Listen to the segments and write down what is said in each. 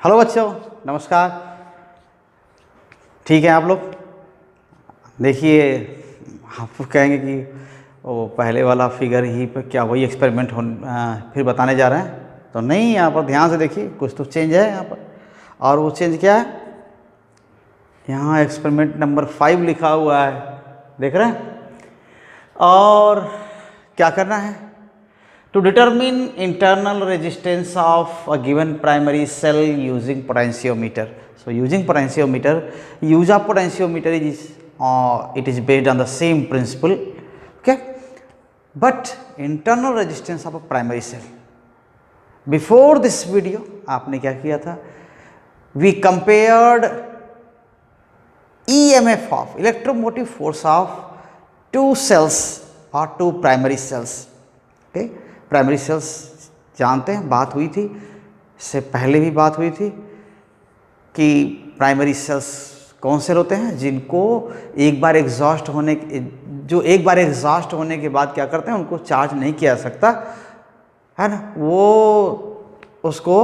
Hello बच्चों, नमस्कार। ठीक है आप लोग? देखिए, आप कहेंगे कि वो पहले वाला फिगर ही पे क्या वही एक्सपेरिमेंट फिर बताने जा रहे हैं, तो नहीं। यहाँ पर ध्यान से देखिए, कुछ तो चेंज है यहाँ पर। और वो चेंज क्या है? यहाँ एक्सपेरिमेंट नंबर 5 लिखा हुआ है, देख रहे हैं? और क्या करना है? To determine internal resistance of a given primary cell using potentiometer. So using potentiometer, use of potentiometer is it is based on the same principle, okay? But internal resistance of a primary cell. Before this video, आपने क्या किया था? We compared EMF of electromotive force of two cells or two primary cells, okay? Primary cells जानते हैं, बात हुई थी, इससे पहले भी बात हुई थी कि प्राइमरी सेल्स कौन से होते हैं जिनको एक बार एग्जॉस्ट होने के बाद क्या करते हैं, उनको चार्ज नहीं किया जा सकता है ना, वो उसको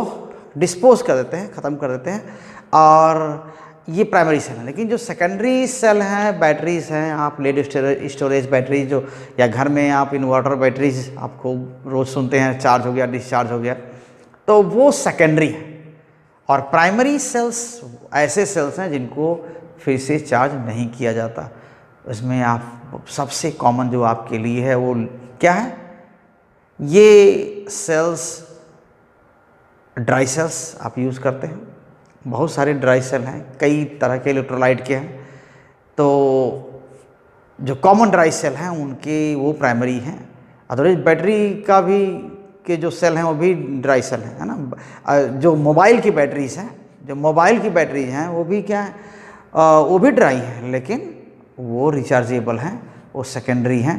डिस्पोज कर देते हैं, ख़त्म कर देते हैं। और ये प्राइमरी सेल है। लेकिन जो सेकेंडरी सेल हैं, बैटरीज हैं, आप लेड स्टोरेज बैटरी जो, या घर में आप इन्वर्टर बैटरीज आपको रोज़ सुनते हैं, चार्ज हो गया, डिस्चार्ज हो गया, तो वो सेकेंडरी है। और प्राइमरी सेल्स ऐसे सेल्स हैं जिनको फिर से चार्ज नहीं किया जाता। इसमें आप सबसे कॉमन जो आपके लिए है वो क्या है? ये सेल्स ड्राई सेल्स आप यूज़ करते हैं। बहुत सारे ड्राई सेल हैं, कई तरह के इलेक्ट्रोलाइट के हैं। तो जो कॉमन ड्राई सेल हैं उनके वो प्राइमरी हैं। अदरवाइज बैटरी का भी के जो सेल हैं वो भी ड्राई सेल हैं, है ना। जो मोबाइल की बैटरीज हैं वो भी क्या है, वो भी ड्राई हैं, लेकिन वो रिचार्जेबल हैं, वो सेकेंडरी हैं।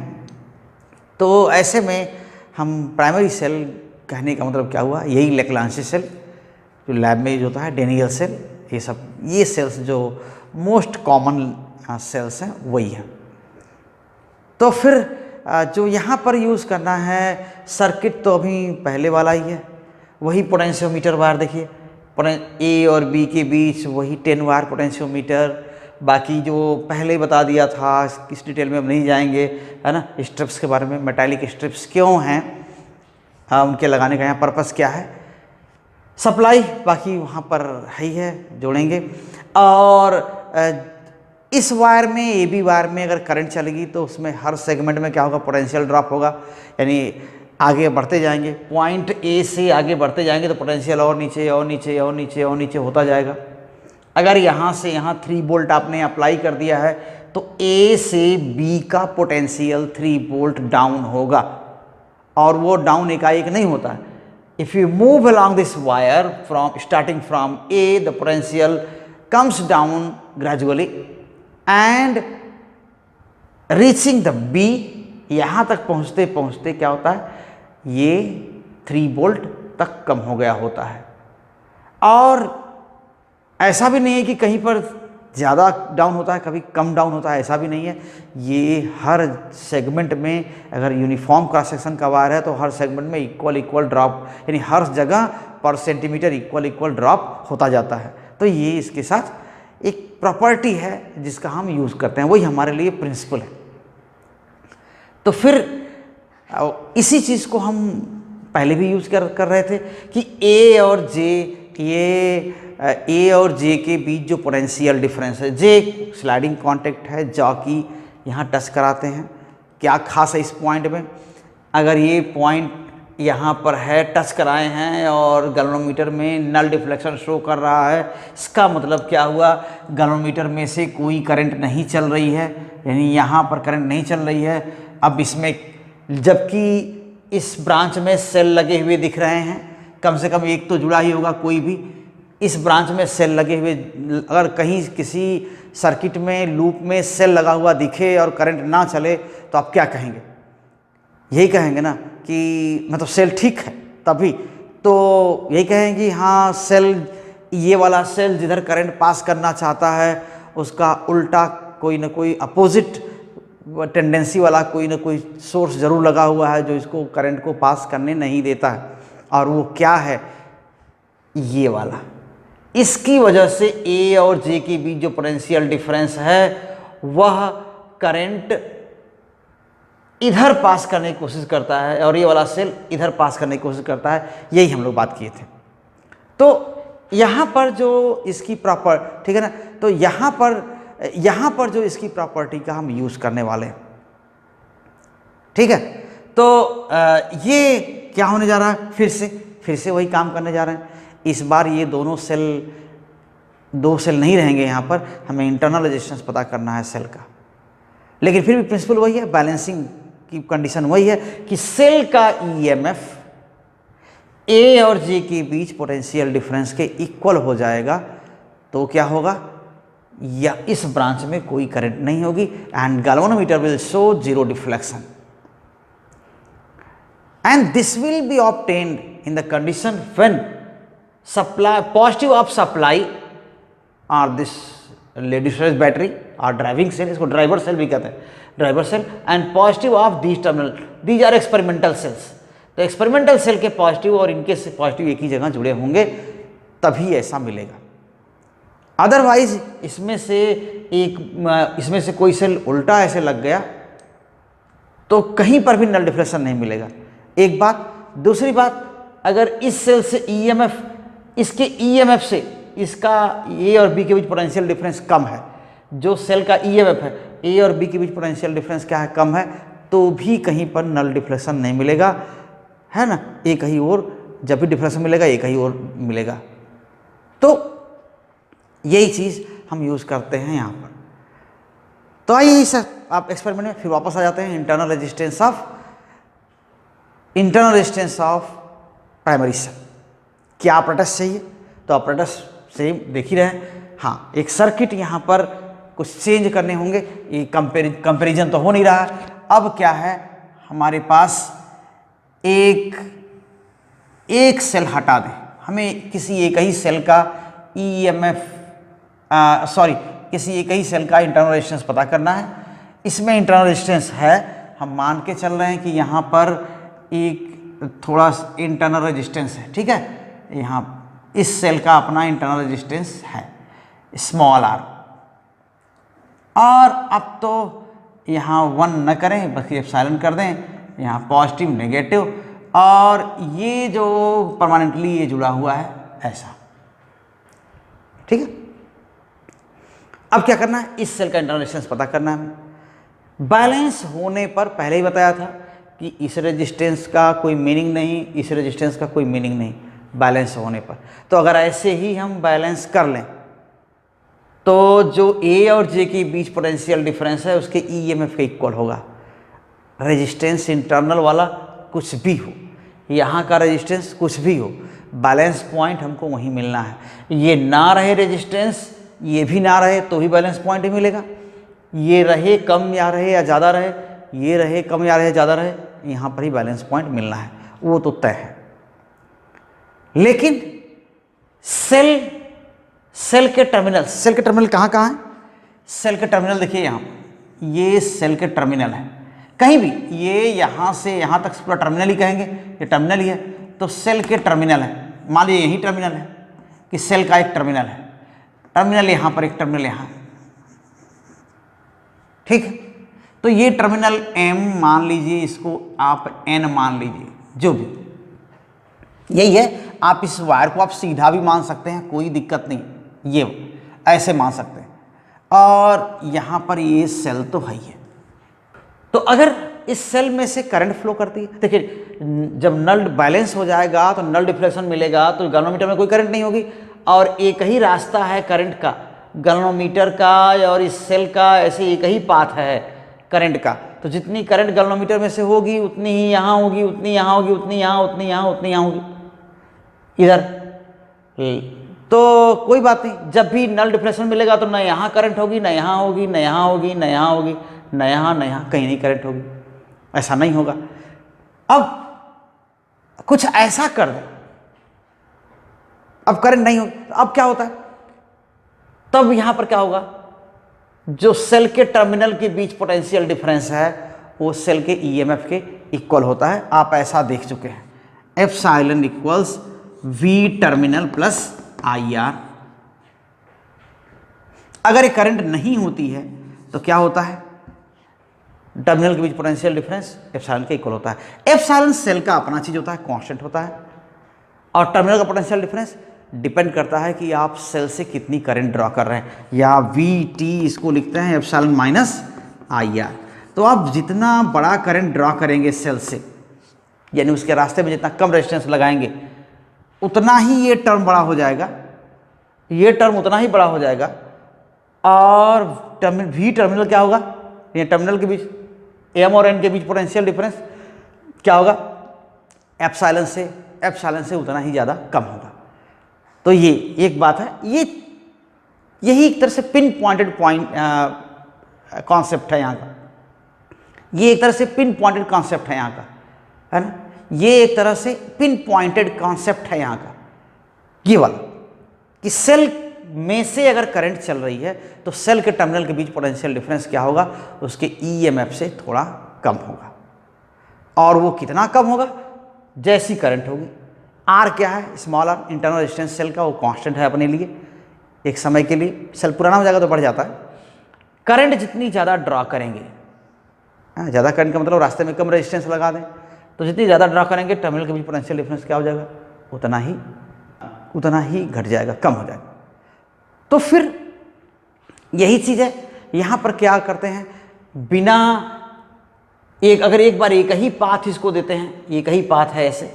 तो ऐसे में हम प्राइमरी सेल कहने का मतलब क्या हुआ? यही लेक्लांसी सेल जो लैब में यूज होता है, डेनियल सेल, ये सेल्स जो मोस्ट कॉमन सेल्स हैं वही हैं। तो फिर जो यहाँ पर यूज़ करना है सर्किट तो अभी पहले वाला ही है, वही पोटेंशियोमीटर वायर। देखिए, ए और बी के बीच वही 10 वायर पोटेंशियोमीटर। बाकी जो पहले बता दिया था, इस डिटेल में हम नहीं जाएंगे, है ना। स्ट्रिप्स के बारे में, मेटालिक स्ट्रिप्स क्यों हैं, उनके लगाने का यहाँ पर्पस क्या है, सप्लाई बाकी वहाँ पर है ही है, जोड़ेंगे। और इस वायर में, ए बी वायर में अगर करंट चलेगी तो उसमें हर सेगमेंट में क्या होगा? पोटेंशियल ड्रॉप होगा। यानी आगे बढ़ते जाएंगे, पॉइंट ए से आगे बढ़ते जाएंगे तो पोटेंशियल और नीचे और नीचे और नीचे और नीचे होता जाएगा। अगर यहाँ से यहाँ 3 वोल्ट आपने अप्लाई कर दिया है तो ए से बी का पोटेंशियल 3 वोल्ट डाउन होगा। और वो डाउन एकाएक नहीं होता है। If you move along this wire starting from A, the potential comes down gradually and reaching the B, यहाँ तक पहुँचते पहुँचते क्या होता है? ये 3 वोल्ट तक कम हो गया होता है। और ऐसा भी नहीं है कि कहीं पर ज़्यादा डाउन होता है, कभी कम डाउन होता है, ऐसा भी नहीं है। ये हर सेगमेंट में अगर यूनिफॉर्म क्रॉस सेक्शन का वायर है तो हर सेगमेंट में इक्वल ड्रॉप, यानी हर जगह पर सेंटीमीटर इक्वल ड्रॉप होता जाता है। तो ये इसके साथ एक प्रॉपर्टी है जिसका हम यूज़ करते हैं, वही हमारे लिए प्रिंसिपल है। तो फिर इसी चीज़ को हम पहले भी यूज़ कर रहे थे कि ए और जे के बीच जो पोटेंशियल डिफरेंस है, जे स्लाइडिंग कांटेक्ट है, जॉकी यहाँ टच कराते हैं। क्या खास है इस पॉइंट में? अगर ये पॉइंट यहाँ पर है, टच कराए हैं और गैल्वेनोमीटर में नल डिफ्लेक्शन शो कर रहा है, इसका मतलब क्या हुआ? गैल्वेनोमीटर में से कोई करंट नहीं चल रही है, यानी यहाँ पर करंट नहीं चल रही है। अब इसमें जबकि इस ब्रांच में सेल लगे हुए दिख रहे हैं, कम से कम एक तो जुड़ा ही होगा, कोई भी इस ब्रांच में सेल लगे हुए, अगर कहीं किसी सर्किट में लूप में सेल लगा हुआ दिखे और करंट ना चले तो आप क्या कहेंगे? यही कहेंगे ना कि मतलब सेल ठीक है। तभी तो यही कहेंगे, हाँ सेल, ये वाला सेल जिधर करंट पास करना चाहता है उसका उल्टा कोई ना कोई अपोजिट टेंडेंसी वाला कोई ना कोई सोर्स ज़रूर लगा हुआ है जो इसको करंट को पास करने नहीं देता है। और वो क्या है? ये वाला। इसकी वजह से ए और जे के बीच जो पोटेंशियल डिफरेंस है वह करंट इधर पास करने की कोशिश करता है और ये वाला सेल इधर पास करने की कोशिश करता है। यही हम लोग बात किए थे। तो यहाँ पर जो इसकी ठीक है ना, तो यहाँ पर जो इसकी प्रॉपर्टी का हम यूज़ करने वाले हैं, ठीक है। तो ये क्या होने जा रहा है, फिर से वही काम करने जा रहे हैं। इस बार ये दो सेल नहीं रहेंगे यहाँ पर, हमें इंटरनल रेजिस्टेंस पता करना है सेल का। लेकिन फिर भी प्रिंसिपल वही है, बैलेंसिंग की कंडीशन वही है कि सेल का ईएमएफ ए और जे के बीच पोटेंशियल डिफरेंस के इक्वल हो जाएगा। तो क्या होगा, या इस ब्रांच में कोई करंट नहीं होगी and galvanometer will show zero deflection and this will be obtained in the condition when positive of supply or this lead storage battery or driving cell, इसको ड्राइवर सेल भी कहते हैं, driver cell, and positive of these terminal, these are experimental cells. तो experimental cell के positive और इनके से positive एक ही जगह जुड़े होंगे तभी ऐसा मिलेगा। अदरवाइज इसमें से कोई सेल उल्टा ऐसे लग गया तो कहीं पर भी नल डिफ्लेक्शन नहीं मिलेगा, एक बात। दूसरी बात, अगर इस सेल से ईएमएफ, इसके ईएमएफ से इसका ए और बी के बीच पोटेंशियल डिफरेंस कम है, जो सेल का ईएमएफ है ए और बी के बीच पोटेंशियल डिफरेंस क्या है, कम है, तो भी कहीं पर नल डिफ्लेक्शन नहीं मिलेगा, है ना। ए कहीं और, जब भी डिफ्लेक्शन मिलेगा ए कहीं और मिलेगा। तो यही चीज़ हम यूज़ करते हैं यहाँ पर। तो आइए सर आप एक्सपेरिमेंट में फिर वापस आ जाते हैं। Internal resistance of primary cell. क्या अपरेटस चाहिए, तो अपरेटस सेम देख ही रहे हैं। हाँ, एक सर्किट यहाँ पर कुछ चेंज करने होंगे, ये कंपेरिजन तो हो नहीं रहा। अब क्या है, हमारे पास एक सेल हटा दें, हमें किसी एक ही सेल का किसी एक ही सेल का इंटरनल रेजिस्टेंस पता करना है। इसमें इंटरनल रेजिस्टेंस है, हम मान के चल रहे हैं कि यहाँ पर एक थोड़ा इंटरनल रेजिस्टेंस है, ठीक है। यहाँ इस सेल का अपना इंटरनल रेजिस्टेंस है स्मॉल आर, और अब तो यहाँ 1 न करें, बस एप्सिलॉन कर दें, यहाँ पॉजिटिव नेगेटिव, और ये जो परमानेंटली ये जुड़ा हुआ है ऐसा, ठीक है। अब क्या करना है, इस सेल का इंटरनल रेजिस्टेंस पता करना है। बैलेंस होने पर पहले ही बताया था कि इस रेजिस्टेंस का कोई मीनिंग नहीं, इस रेजिस्टेंस का कोई मीनिंग नहीं बैलेंस होने पर। तो अगर ऐसे ही हम बैलेंस कर लें तो जो ए और जे के बीच पोटेंशियल डिफरेंस है उसके ईएमएफ के इक्वल होगा। रेजिस्टेंस इंटरनल वाला कुछ भी हो, यहाँ का रेजिस्टेंस कुछ भी हो, बैलेंस पॉइंट हमको वहीं मिलना है। ये ना रहे रेजिस्टेंस, ये भी ना रहे तो भी बैलेंस पॉइंट ही मिलेगा। ये रहे कम या रहे या ज़्यादा रहे, ये रहे कम या रहे ज़्यादा रहे, यहाँ पर ही बैलेंस पॉइंट मिलना है, वो तो तय है। लेकिन सेल के टर्मिनल कहाँ हैं? सेल के टर्मिनल देखिए यहाँ, ये सेल के टर्मिनल है। कहीं भी ये यहाँ से यहाँ तक पूरा टर्मिनल ही कहेंगे, ये टर्मिनल ही है। तो सेल के टर्मिनल है, मान लीजिए यही टर्मिनल है कि सेल का एक टर्मिनल है, टर्मिनल यहाँ पर, एक टर्मिनल यहाँ, ठीक है। तो ये टर्मिनल M मान लीजिए, इसको आप N मान लीजिए, जो भी यही है। आप इस वायर को आप सीधा भी मान सकते हैं, कोई दिक्कत नहीं, ये ऐसे मान सकते हैं। और यहाँ पर ये सेल तो है ही है। तो अगर इस सेल में से करंट फ्लो करती है, देखिए जब नल बैलेंस हो जाएगा तो नल डिफ्लेक्शन मिलेगा, तो गैल्वेनोमीटर में कोई करंट नहीं होगी, और एक ही रास्ता है करंट का, गैल्वेनोमीटर का और इस सेल का ऐसे एक ही पाथ है करंट का। तो जितनी करंट गैल्वेनोमीटर में से होगी उतनी ही यहाँ होगी, उतनी यहाँ होगी, उतनी यहाँ, उतनी यहाँ, उतनी यहाँ होगी इधर। तो कोई बात नहीं, जब भी नल डिफ्लेक्शन मिलेगा तो न यहाँ करंट होगी, न यहाँ होगी, न यहाँ होगी, न यहाँ होगी, न यहाँ, न यहाँ, कहीं नहीं करंट होगी, ऐसा नहीं होगा। अब कुछ ऐसा कर दे, अब करंट नहीं होगी, तो अब क्या होता है, तब यहाँ पर क्या होगा, जो सेल के टर्मिनल के बीच पोटेंशियल डिफरेंस है वो सेल के ईएमएफ के इक्वल होता है। आप ऐसा देख चुके हैं, epsilon equals we terminal plus I R अगर ये करंट नहीं होती है तो क्या होता है, टर्मिनल के बीच पोटेंशियल डिफरेंस एप्सिलॉन के इक्वल होता है। एप्सिलॉन सेल का अपना चीज होता है, कांस्टेंट होता है, और टर्मिनल का पोटेंशियल डिफरेंस डिपेंड करता है कि आप सेल से कितनी करंट ड्रॉ कर रहे हैं, या वी टी इसको लिखते हैं एप्सिलॉन माइनस आई आर। तो आप जितना बड़ा करंट ड्रॉ करेंगे सेल से, यानी उसके रास्ते में जितना कम रेजिस्टेंस लगाएंगे, उतना ही ये टर्म बड़ा हो जाएगा, ये टर्म उतना ही बड़ा हो जाएगा। और टर्मिनल क्या होगा, ये टर्मिनल के बीच एम और एन के बीच पोटेंशियल डिफरेंस क्या होगा, एप्सिलॉन से उतना ही ज़्यादा कम होगा। तो ये एक बात है, यही एक तरह से पिन पॉइंटेड कॉन्सेप्ट है यहाँ का, ये एक तरह से पिन पॉइंटेड कॉन्सेप्ट है यहाँ का, है ना, ये एक तरह से पिन पॉइंटेड कॉन्सेप्ट है यहाँ का, ये वाला कि सेल में से अगर करंट चल रही है तो सेल के टर्मिनल के बीच पोटेंशियल डिफरेंस क्या होगा, उसके ईएमएफ से थोड़ा कम होगा। और वो कितना कम होगा, जैसी करंट होगी। आर क्या है, small R, internal resistance cell का, वो कांस्टेंट है अपने लिए, एक समय के लिए। सेल पुराना हो जाएगा तो बढ़ जाता है। करंट जितनी ज़्यादा ड्रॉ करेंगे, ज़्यादा करंट का मतलब रास्ते में कम रेजिस्टेंस लगा दें, तो जितनी ज़्यादा ड्रॉ करेंगे टर्मिनल के बीच पोटेंशियल डिफरेंस क्या हो जाएगा, उतना ही घट जाएगा, कम हो जाएगा। तो फिर यही चीज़ है यहाँ पर, क्या करते हैं, बिना अगर एक बार एक ही पाथ इसको देते हैं, एक ही पाथ है ऐसे,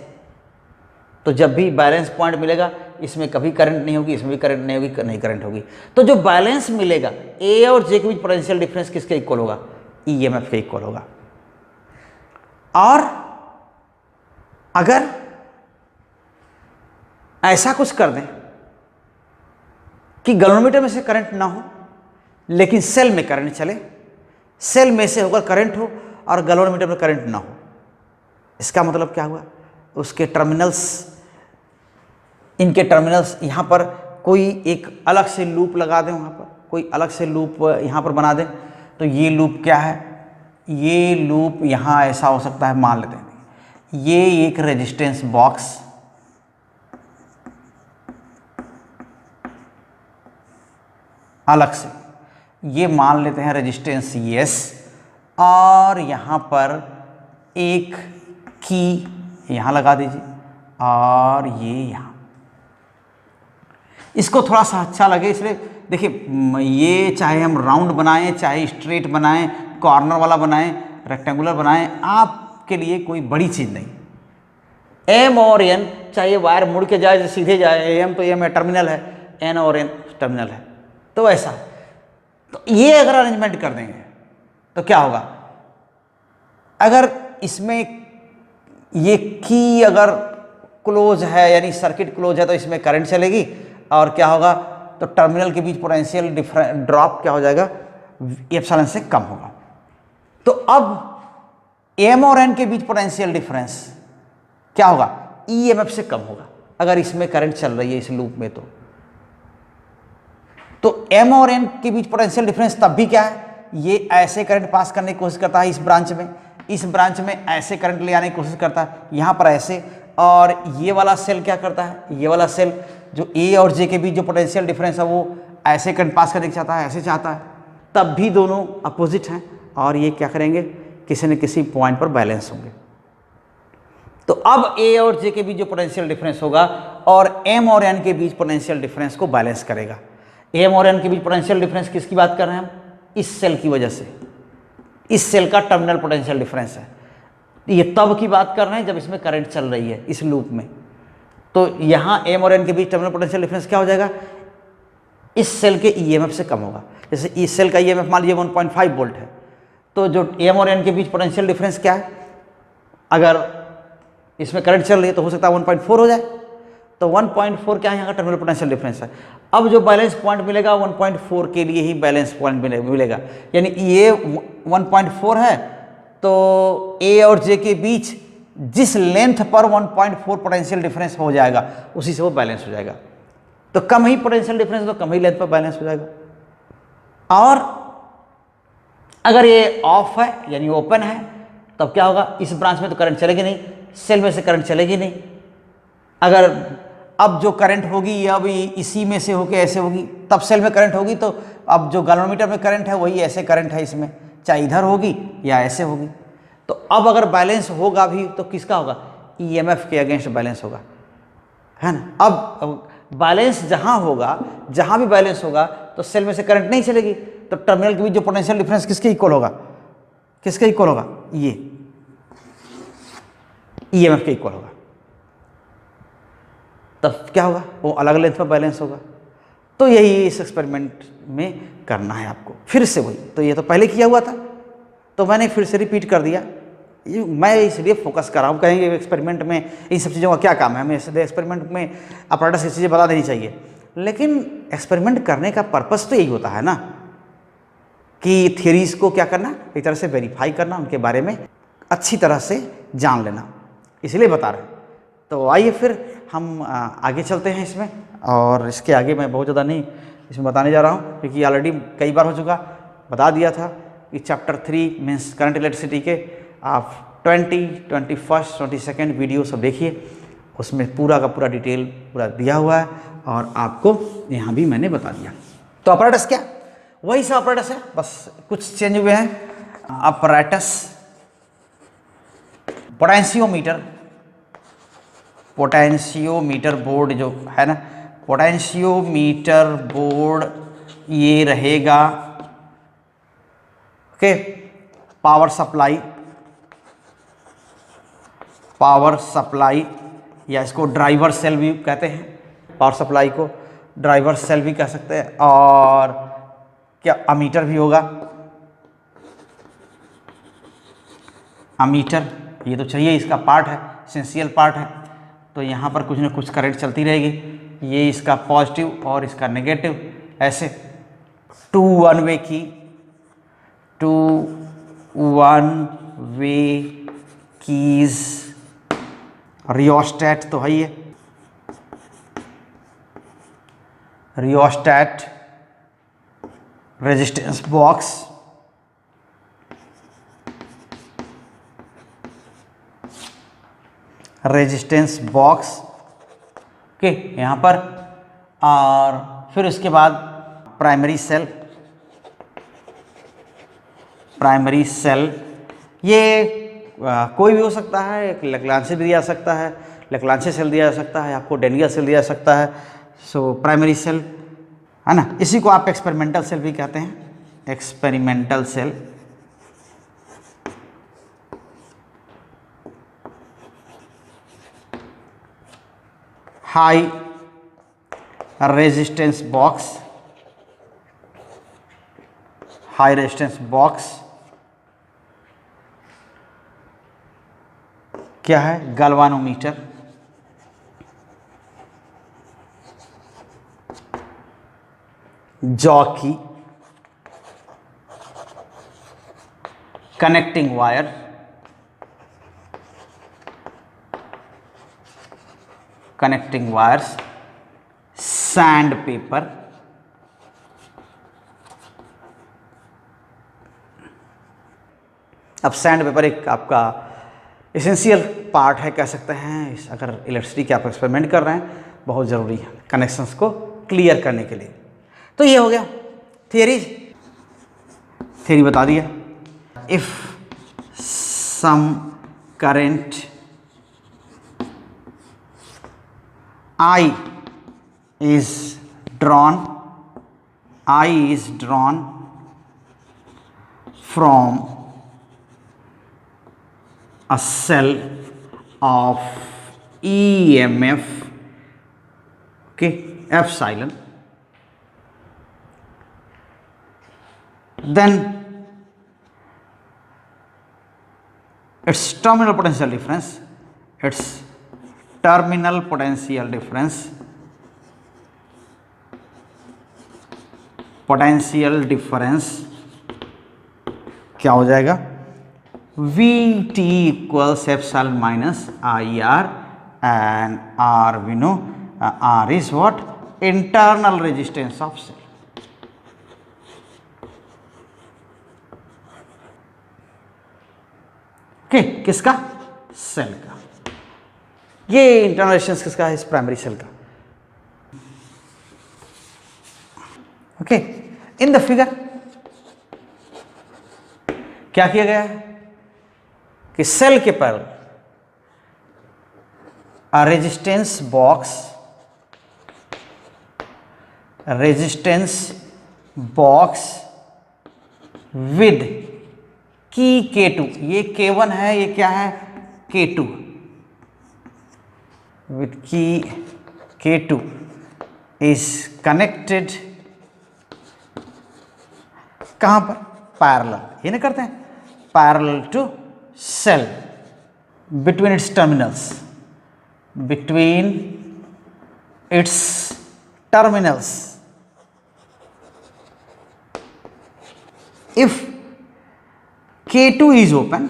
तो जब भी बैलेंस पॉइंट मिलेगा, इसमें कभी करंट नहीं होगी, इसमें भी करंट नहीं होगी, नहीं करंट होगी। तो जो बैलेंस मिलेगा, ए और जे के बीच पोटेंशियल डिफरेंस किसके इक्वल होगा, ईएमएफ के इक्वल होगा। और अगर ऐसा कुछ कर दें कि गैल्वेनोमीटर में से करंट ना हो लेकिन सेल में करंट चले, सेल में से होकर करंट हो और गैल्वेनोमीटर में करंट ना हो, इसका मतलब क्या हुआ, उसके टर्मिनल्स, इनके टर्मिनल्स यहाँ पर कोई एक अलग से लूप लगा दें, वहाँ पर कोई अलग से लूप यहाँ पर बना दें। तो ये लूप क्या है, ये लूप यहाँ ऐसा हो सकता है, मान लेते हैं ये एक रेजिस्टेंस बॉक्स, अलग से ये मान लेते हैं रेजिस्टेंस एस, और यहाँ पर एक की यहाँ लगा दीजिए, और ये यहाँ, इसको थोड़ा सा अच्छा लगे इसलिए देखिए, ये चाहे हम राउंड बनाएं, चाहे स्ट्रेट बनाएं, कॉर्नर वाला बनाएं, रेक्टेंगुलर बनाएं, आपके लिए कोई बड़ी चीज़ नहीं। एम और एन, चाहे वायर मुड़ के जाए सीधे जाए, एम तो एम टर्मिनल है, एन और एन टर्मिनल है, तो ऐसा। तो ये अगर अरेंजमेंट कर देंगे तो क्या होगा, अगर इसमें ये की अगर क्लोज है, यानी सर्किट क्लोज है, तो इसमें करंट चलेगी, और क्या होगा, तो टर्मिनल के बीच पोटेंशियल ड्रॉप क्या हो जाएगा, एप्सिलॉन से कम होगा। तो अब एम और एन के बीच पोटेंशियल डिफरेंस क्या होगा, ईएमएफ से कम होगा अगर इसमें करंट चल रही है इस लूप में। तो एम और एन के बीच पोटेंशियल डिफरेंस तब भी क्या है, ये ऐसे करंट पास करने की कोशिश करता है इस ब्रांच में ऐसे करंट ले आने की कोशिश करता है, यहाँ पर ऐसे, और ये वाला सेल क्या करता है, ये वाला सेल जो ए और जे के बीच जो पोटेंशियल डिफरेंस है वो ऐसे करंट पास करने चाहता है, ऐसे चाहता है, तब भी दोनों अपोजिट हैं, और ये क्या करेंगे, किसी न किसी पॉइंट पर बैलेंस होंगे। तो अब ए और जे के बीच जो पोटेंशियल डिफरेंस होगा और एम और एन के बीच पोटेंशियल डिफरेंस को बैलेंस करेगा। एम और एन के बीच पोटेंशियल डिफरेंस किसकी बात कर रहे हैं हम, इस सेल की वजह से, इस सेल का टर्मिनल पोटेंशियल डिफरेंस है। ये तब की बात कर रहे हैं जब इसमें करंट चल रही है इस लूप में। तो यहाँ एम और एन के बीच टर्मिनल पोटेंशियल डिफरेंस क्या हो जाएगा, इस सेल के ईएमएफ से कम होगा। जैसे इस सेल का ईएमएफ मान लीजिए 1.5 वोल्ट है, तो जो एम और एन के बीच पोटेंशियल डिफरेंस क्या है, अगर इसमें करंट चल रही है तो हो सकता है 1.4 हो जाए, तो 1.4 क्या है, यहाँ का टर्मिनल पोटेंशियल डिफरेंस है। अब जो बैलेंस पॉइंट मिलेगा 1.4 के लिए ही बैलेंस पॉइंट मिलेगा, यानी ये 1.4 है, तो ए और जे के बीच जिस लेंथ पर 1.4 पोटेंशियल डिफरेंस हो जाएगा उसी से वो बैलेंस हो जाएगा। तो कम ही पोटेंशियल डिफरेंस तो कम ही लेंथ पर बैलेंस हो जाएगा। और अगर ये ऑफ है यानी ओपन है, तब क्या होगा, इस ब्रांच में तो करंट चलेगी नहीं, सेल में से करंट चलेगी नहीं। अगर अब जो करंट होगी ये अभी इसी में से होके ऐसे होगी, तब सेल में करंट होगी, तो अब जो गैल्वेनोमीटर में करंट है वही ऐसे करंट है इसमें, चाहे इधर होगी या ऐसे होगी। तो अब अगर बैलेंस होगा भी तो किसका होगा, ईएमएफ के अगेंस्ट बैलेंस होगा, है ना। अब बैलेंस जहां होगा, जहां भी बैलेंस होगा तो सेल में से करंट नहीं चलेगी, तो टर्मिनल के बीच जो पोटेंशियल डिफरेंस किसके इक्वल होगा, किसके इक्वल होगा, ये ईएमएफ के इक्वल होगा। तब क्या होगा, वो अलग लेंथ पर बैलेंस होगा। तो यही इस एक्सपेरिमेंट में करना है आपको, फिर से वही। तो ये तो पहले किया हुआ था, तो मैंने फिर से रिपीट कर दिया। मैं इसलिए फोकस कर रहा हूँ, कहेंगे एक्सपेरिमेंट में इन सब चीज़ों का क्या काम है, हमें इसलिए एक्सपेरिमेंट में अपराटस की चीज़ें बता देनी चाहिए। लेकिन एक्सपेरिमेंट करने का पर्पस तो यही होता है ना, कि थियरीज को क्या करना, एक तरह से वेरीफाई करना, उनके बारे में अच्छी तरह से जान लेना, इसलिए बता रहे हैं। तो आइए फिर हम आगे चलते हैं इसमें, और इसके आगे मैं बहुत ज़्यादा नहीं इसमें बताने जा रहा हूँ, क्योंकि ऑलरेडी कई बार हो चुका, बता दिया था कि चैप्टर 3 मीन्स करंट इलेक्ट्रिसिटी के आप 20, 21, 22 वीडियो सब देखिए, उसमें पूरा का पूरा डिटेल पूरा दिया हुआ है, और आपको यहाँ भी मैंने बता दिया। तो अपराटस क्या, वही सा अपराटस है, बस कुछ चेंज हुए हैं। अपराटस पोटेंशियोमीटर बोर्ड जो है ना, पोटेंशियोमीटर बोर्ड ये रहेगा, ओके। पावर सप्लाई या इसको ड्राइवर सेल भी कहते हैं, पावर सप्लाई को ड्राइवर सेल भी कह सकते हैं। और क्या अमीटर भी होगा, अमीटर ये तो चाहिए, इसका पार्ट है, एसेंशियल पार्ट है। तो यहाँ पर कुछ ना कुछ करंट चलती रहेगी, ये इसका पॉजिटिव और इसका नेगेटिव, ऐसे 2 1 वे कीज। रियोस्टैट तो है ही है, रियोस्टैट, रेजिस्टेंस बॉक्स, ओके यहाँ पर। और फिर उसके बाद प्राइमरी सेल, ये कोई भी हो सकता है, एक लैग्रांज भी दिया जा सकता है, लैग्रांज सेल दिया जा सकता है, आपको डेनियल सेल दिया जा सकता है। सो प्राइमरी सेल है ना, इसी को आप एक्सपेरिमेंटल सेल भी कहते हैं, experimental cell. High resistance box, क्या है, galvanometer, jockey, connecting wires, sand paper, अब सैंड पेपर एक आपका एसेंशियल पार्ट है, कह सकते हैं, अगर इलेक्ट्रिसिटी के आप एक्सपेरिमेंट कर रहे हैं, बहुत ज़रूरी है कनेक्शंस को क्लियर करने के लिए। तो ये हो गया थियरी बता दिया। If some current I is drawn from a cell of EMF, okay, epsilon, then its terminal potential difference क्या हो जाएगा, VT equals epsilon minus IR, and R we know, R is what, internal resistance of cell, okay, किसका, cell का। ये internal resistance किसका है, इस primary cell का। इन द फिगर क्या किया गया है कि सेल के पर a resistance box with key K2, ये K1 है, ये क्या है K2, with key K2 is connected कहां पर, पैरेलल, ये नहीं करते हैं, parallel to cell, between its terminals, between its terminals. If K2 is open,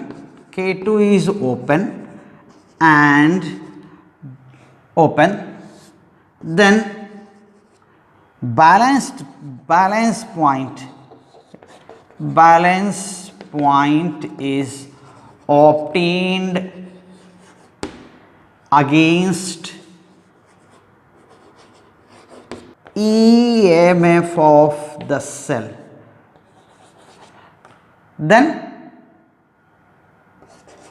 K2 is open and open, then balance point is obtained against EMF of the cell. Then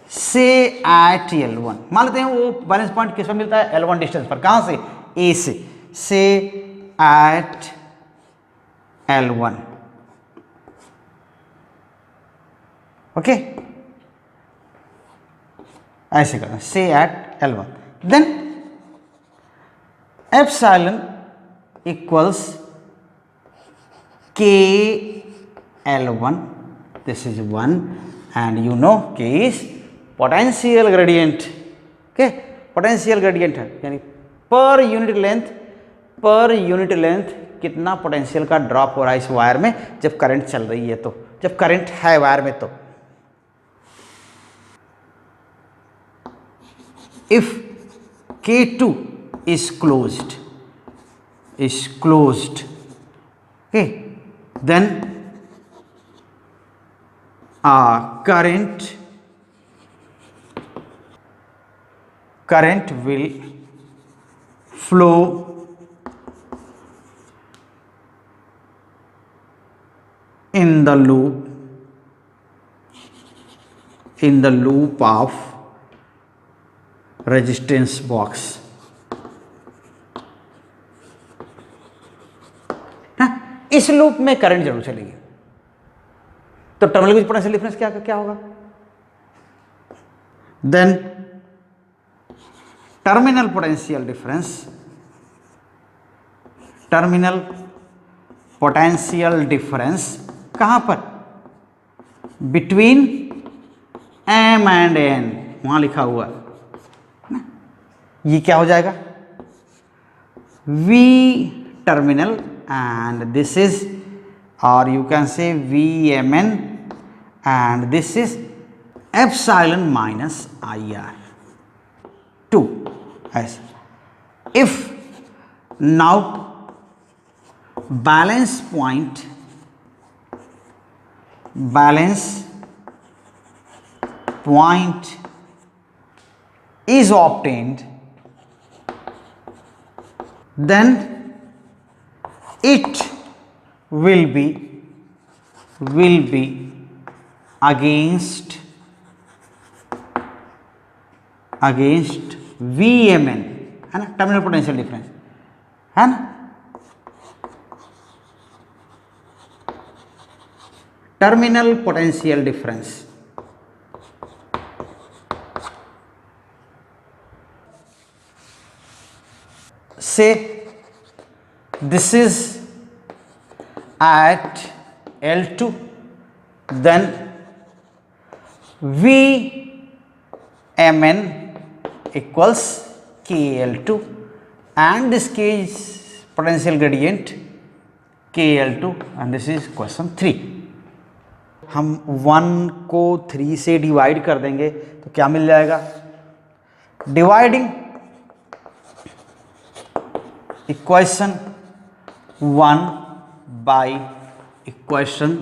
say at L1, मान लेते हैं वो balance point किस पर मिलता है, L1 distance पर, कहां से, A से, say at L1, ओके, ऐसे करना, say at L1, then epsilon equals K L1, this is 1 and you know K is potential gradient, okay, potential gradient है, यानी पर यूनिट लेंथ कितना पोटेंशियल का ड्रॉप हो रहा है इस वायर में जब करंट चल रही है, तो जब करंट है वायर में, तो if K2 is closed, okay, then current will flow in the loop of resistance box. इस लूप में करंट जरूर चलेगी, तो टर्मिनल के बीच पोटेंशियल डिफरेंस क्या होगा, देन टर्मिनल पोटेंशियल डिफरेंस कहां पर, बिटवीन M एंड N, वहां लिखा हुआ है, ये क्या हो जाएगा, V terminal and this is, or you can say VMN and this is epsilon minus IR 2, as if now balance point is obtained, then it will be against VMN, है ना, टर्मिनल पोटेंशियल डिफरेंस, है ना, terminal potential difference, say this is at L2, then VMN equals KL2 and this case potential gradient KL2 and this is question 3. हम 1 को 3 से divide कर देंगे तो क्या मिल जाएगा, डिवाइडिंग इक्वेशन 1 बाई इक्वेशन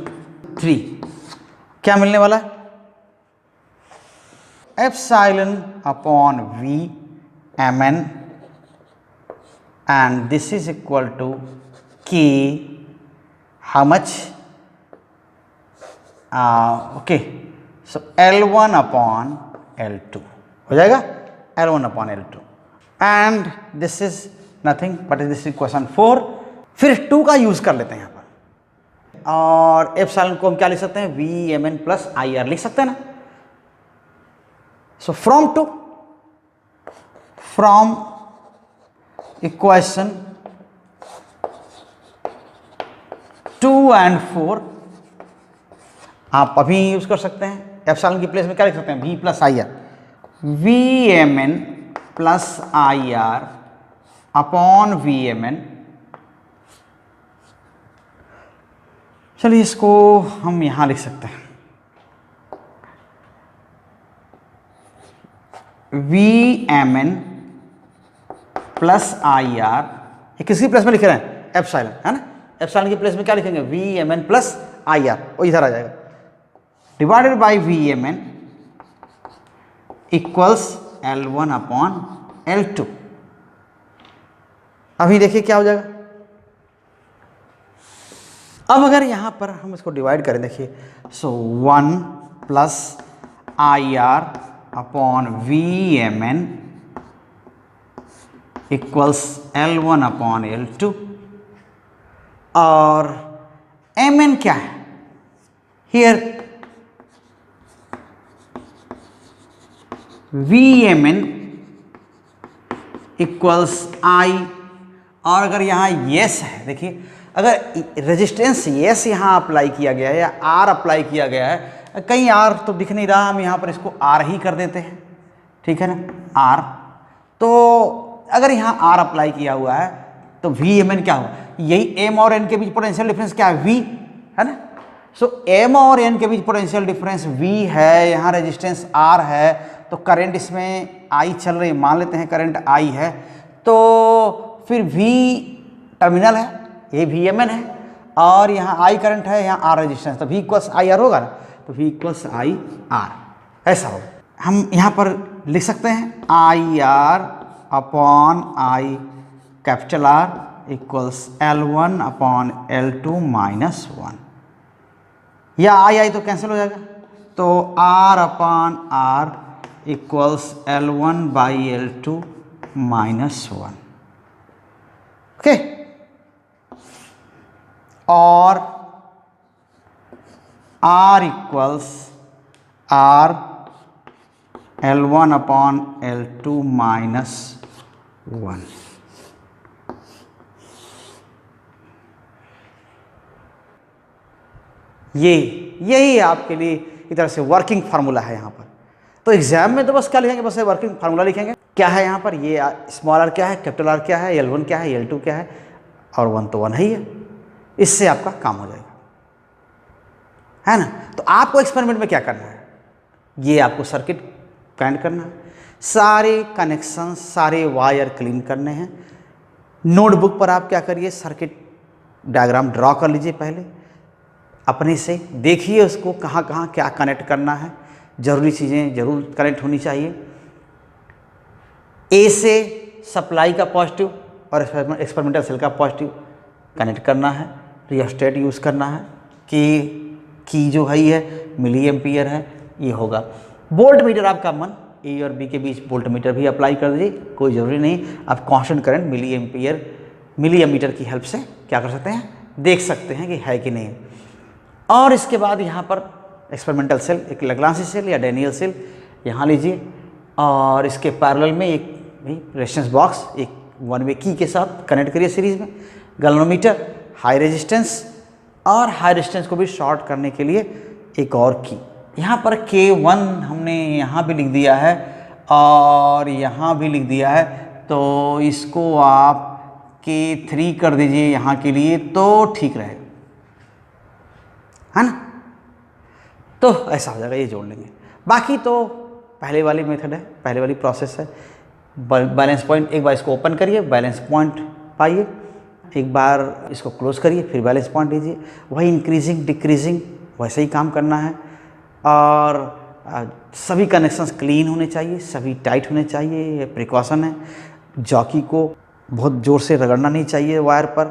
3 क्या मिलने वाला है, epsilon upon V Mn and this is equal to K how much okay, so L1 upon L2 हो जाएगा, L1 upon L2 and this is nothing but this is question 4। फिर 2 का use कर लेते हैं यहाँ पर, और एप्सिलॉन को हम क्या लिख सकते हैं, VMN प्लस IR लिख सकते हैं ना। सो फ्रॉम इक्वेशन 2 and 4 आप अभी यूज कर सकते हैं, एप्सिलॉन की प्लेस में क्या लिख सकते हैं, V plus IR, VMN plus IR upon VMN। चलिए इसको हम यहां लिख सकते हैं, VMN प्लस IR, ये किसकी प्लेस में लिख रहे हैं, एप्सिलॉन है ना, एप्सिलॉन की प्लेस में क्या लिखेंगे, VMN प्लस IR, वो इधर आ जाएगा, divided by VMN equals L1 upon L2। अभी देखिए क्या हो जाएगा, अब अगर यहां पर हम इसको डिवाइड करें, देखिए, सो 1 plus IR upon VMN equals L1 upon L2, और MN क्या है, हियर VMN इक्वल्स I, और अगर यहाँ यस है, देखिए अगर रेजिस्टेंस यस यहाँ अप्लाई किया गया है या R अप्लाई किया गया है, कहीं R तो दिख नहीं रहा, हम यहाँ पर इसको R ही कर देते हैं, ठीक है ना, R। तो अगर यहाँ R अप्लाई किया हुआ है तो VMN क्या होगा, यही M और N के बीच पोटेंशियल डिफरेंस क्या है, V है ना। सो M और N के बीच पोटेंशियल डिफरेंस V है, यहाँ रेजिस्टेंस R है, तो करंट इसमें I चल रही है, मान लेते हैं करंट I है, तो फिर V टर्मिनल है, ये VMN है, और यहाँ I करंट है, यहाँ R रेजिस्टेंस, तो V इक्वल्स IR होगा ना, तो V इक्वल्स IR ऐसा होगा। हम यहाँ पर लिख सकते हैं IR upon I capital R equals L1 upon L2 minus 1, या I तो कैंसिल हो जाएगा, तो R upon R equals L1 by L2 minus 1, okay. और R equals R L1 upon L2 minus 1। यही आपके लिए एक तरह से वर्किंग फार्मूला है यहाँ पर। तो एग्जाम में तो बस क्या लिखेंगे, बस वर्किंग फार्मूला लिखेंगे। क्या है यहाँ पर, ये स्मॉल r क्या है, कैपिटल R क्या है, L1 क्या है, L2 क्या है, और 1 तो 1 ही है, इससे आपका काम हो जाएगा, है ना। तो आपको एक्सपेरिमेंट में क्या करना है, ये आपको सर्किट फाइंड करना है, सारे कनेक्शन सारे वायर क्लीन करने हैं। नोटबुक पर आप क्या करिए, सर्किट डायग्राम ड्रॉ कर लीजिए, पहले अपने से देखिए उसको कहाँ कहाँ क्या कनेक्ट करना है, ज़रूरी चीज़ें जरूर कनेक्ट होनी चाहिए। ए से सप्लाई का पॉजिटिव और एक्सपेरिमेंटल सेल का पॉजिटिव कनेक्ट करना है, रियोस्टेट यूज़ करना है, की जो है ये मिली एम्पियर है, ये होगा। वोल्ट मीटर आपका मन, ए और बी के बीच वोल्ट मीटर भी अप्लाई कर दीजिए, कोई ज़रूरी नहीं, आप कांस्टेंट करंट मिली एमीटर की हेल्प से क्या कर सकते हैं, देख सकते हैं कि है कि नहीं। और इसके बाद यहाँ पर एक्सपेरिमेंटल सेल, एक लैग्रांज सेल या डेनियल सेल यहाँ लीजिए, और इसके पैरेलल में एक रेजिस्टेंस बॉक्स एक वन वे की के साथ कनेक्ट करिए सीरीज में। गैल्वेनोमीटर, हाई रेजिस्टेंस, और हाई रेजिस्टेंस को भी शॉर्ट करने के लिए एक और की। यहाँ पर K1 हमने यहाँ भी लिख दिया है और यहाँ भी लिख दिया है, तो इसको आप K3 कर दीजिए यहाँ के लिए, तो ठीक रहेगा, है ना। तो ऐसा हो जाएगा, ये जोड़ लेंगे। बाकी तो पहले वाली मेथड है, पहले वाली प्रोसेस है। बैलेंस पॉइंट, एक बार इसको ओपन करिए, बैलेंस पॉइंट पाइए, एक बार इसको क्लोज करिए, फिर बैलेंस पॉइंट लीजिए, वही इंक्रीजिंग डिक्रीजिंग वैसे ही काम करना है। और सभी कनेक्शंस क्लीन होने चाहिए, सभी टाइट होने चाहिए, ये प्रिकॉशन है। जॉकी को बहुत ज़ोर से रगड़ना नहीं चाहिए वायर पर,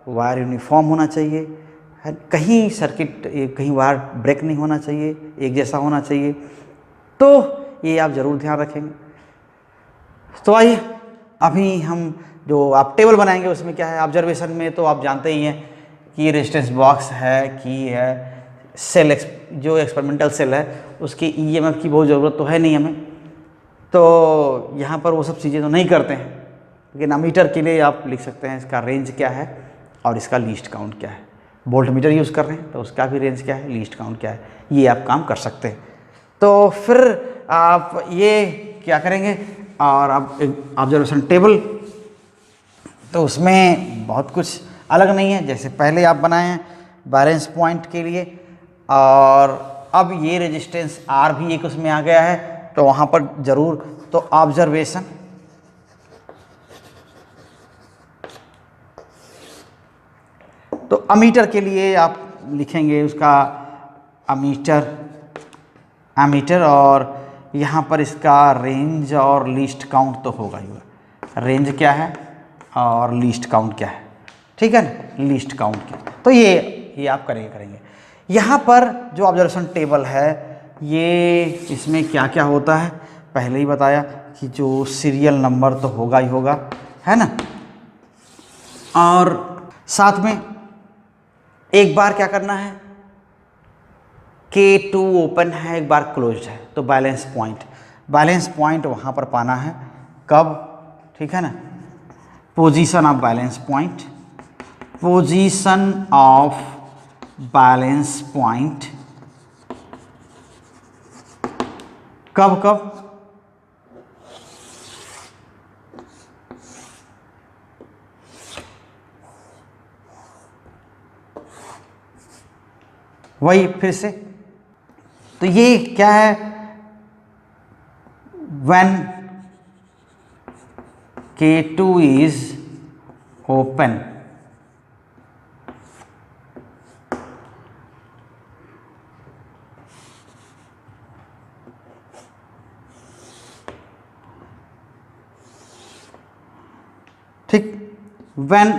वायर यूनिफॉर्म होना चाहिए, कहीं सर्किट कहीं वायर ब्रेक नहीं होना चाहिए, एक जैसा होना चाहिए। तो ये आप ज़रूर ध्यान रखेंगे। तो आइए अभी हम जो आप टेबल बनाएंगे उसमें क्या है, ऑब्जर्वेशन में तो आप जानते ही हैं कि ये रेजिस्टेंस बॉक्स है, की है, सेल जो एक्सपेरिमेंटल सेल है उसकी ईएमएफ की बहुत ज़रूरत तो है नहीं हमें, तो यहाँ पर वो सब चीज़ें तो नहीं करते हैं। लेकिन अमीटर के लिए आप लिख सकते हैं इसका रेंज क्या है और इसका लीस्ट काउंट क्या है। वोल्ट मीटर यूज़ कर रहे हैं तो उसका भी रेंज क्या है, लीस्ट काउंट क्या है, ये आप काम कर सकते हैं। तो फिर आप ये क्या करेंगे, और अब ऑब्जर्वेशन टेबल तो उसमें बहुत कुछ अलग नहीं है जैसे पहले आप बनाए हैं बैलेंस पॉइंट के लिए, और अब ये रेजिस्टेंस आर भी एक उसमें आ गया है तो वहाँ पर ज़रूर तो ऑब्जर्वेशन तो अमीटर के लिए आप लिखेंगे उसका अमीटर और यहाँ पर इसका रेंज और लीस्ट काउंट तो होगा ही होगा। रेंज क्या है और लीस्ट काउंट क्या है, ठीक है ना, लीस्ट काउंट क्या है। तो ये आप करेंगे। यहाँ पर जो ऑब्जर्वेशन टेबल है ये इसमें क्या क्या होता है पहले ही बताया कि जो सीरियल नंबर तो होगा ही होगा, है ना, और साथ में एक बार क्या करना है, K2 ओपन है, एक बार क्लोज्ड है, तो बैलेंस पॉइंट वहाँ पर पाना है कब, ठीक है ना, पोजीशन ऑफ बैलेंस पॉइंट, कब वही फिर से, तो ये क्या है, when K2 is open, ठीक, when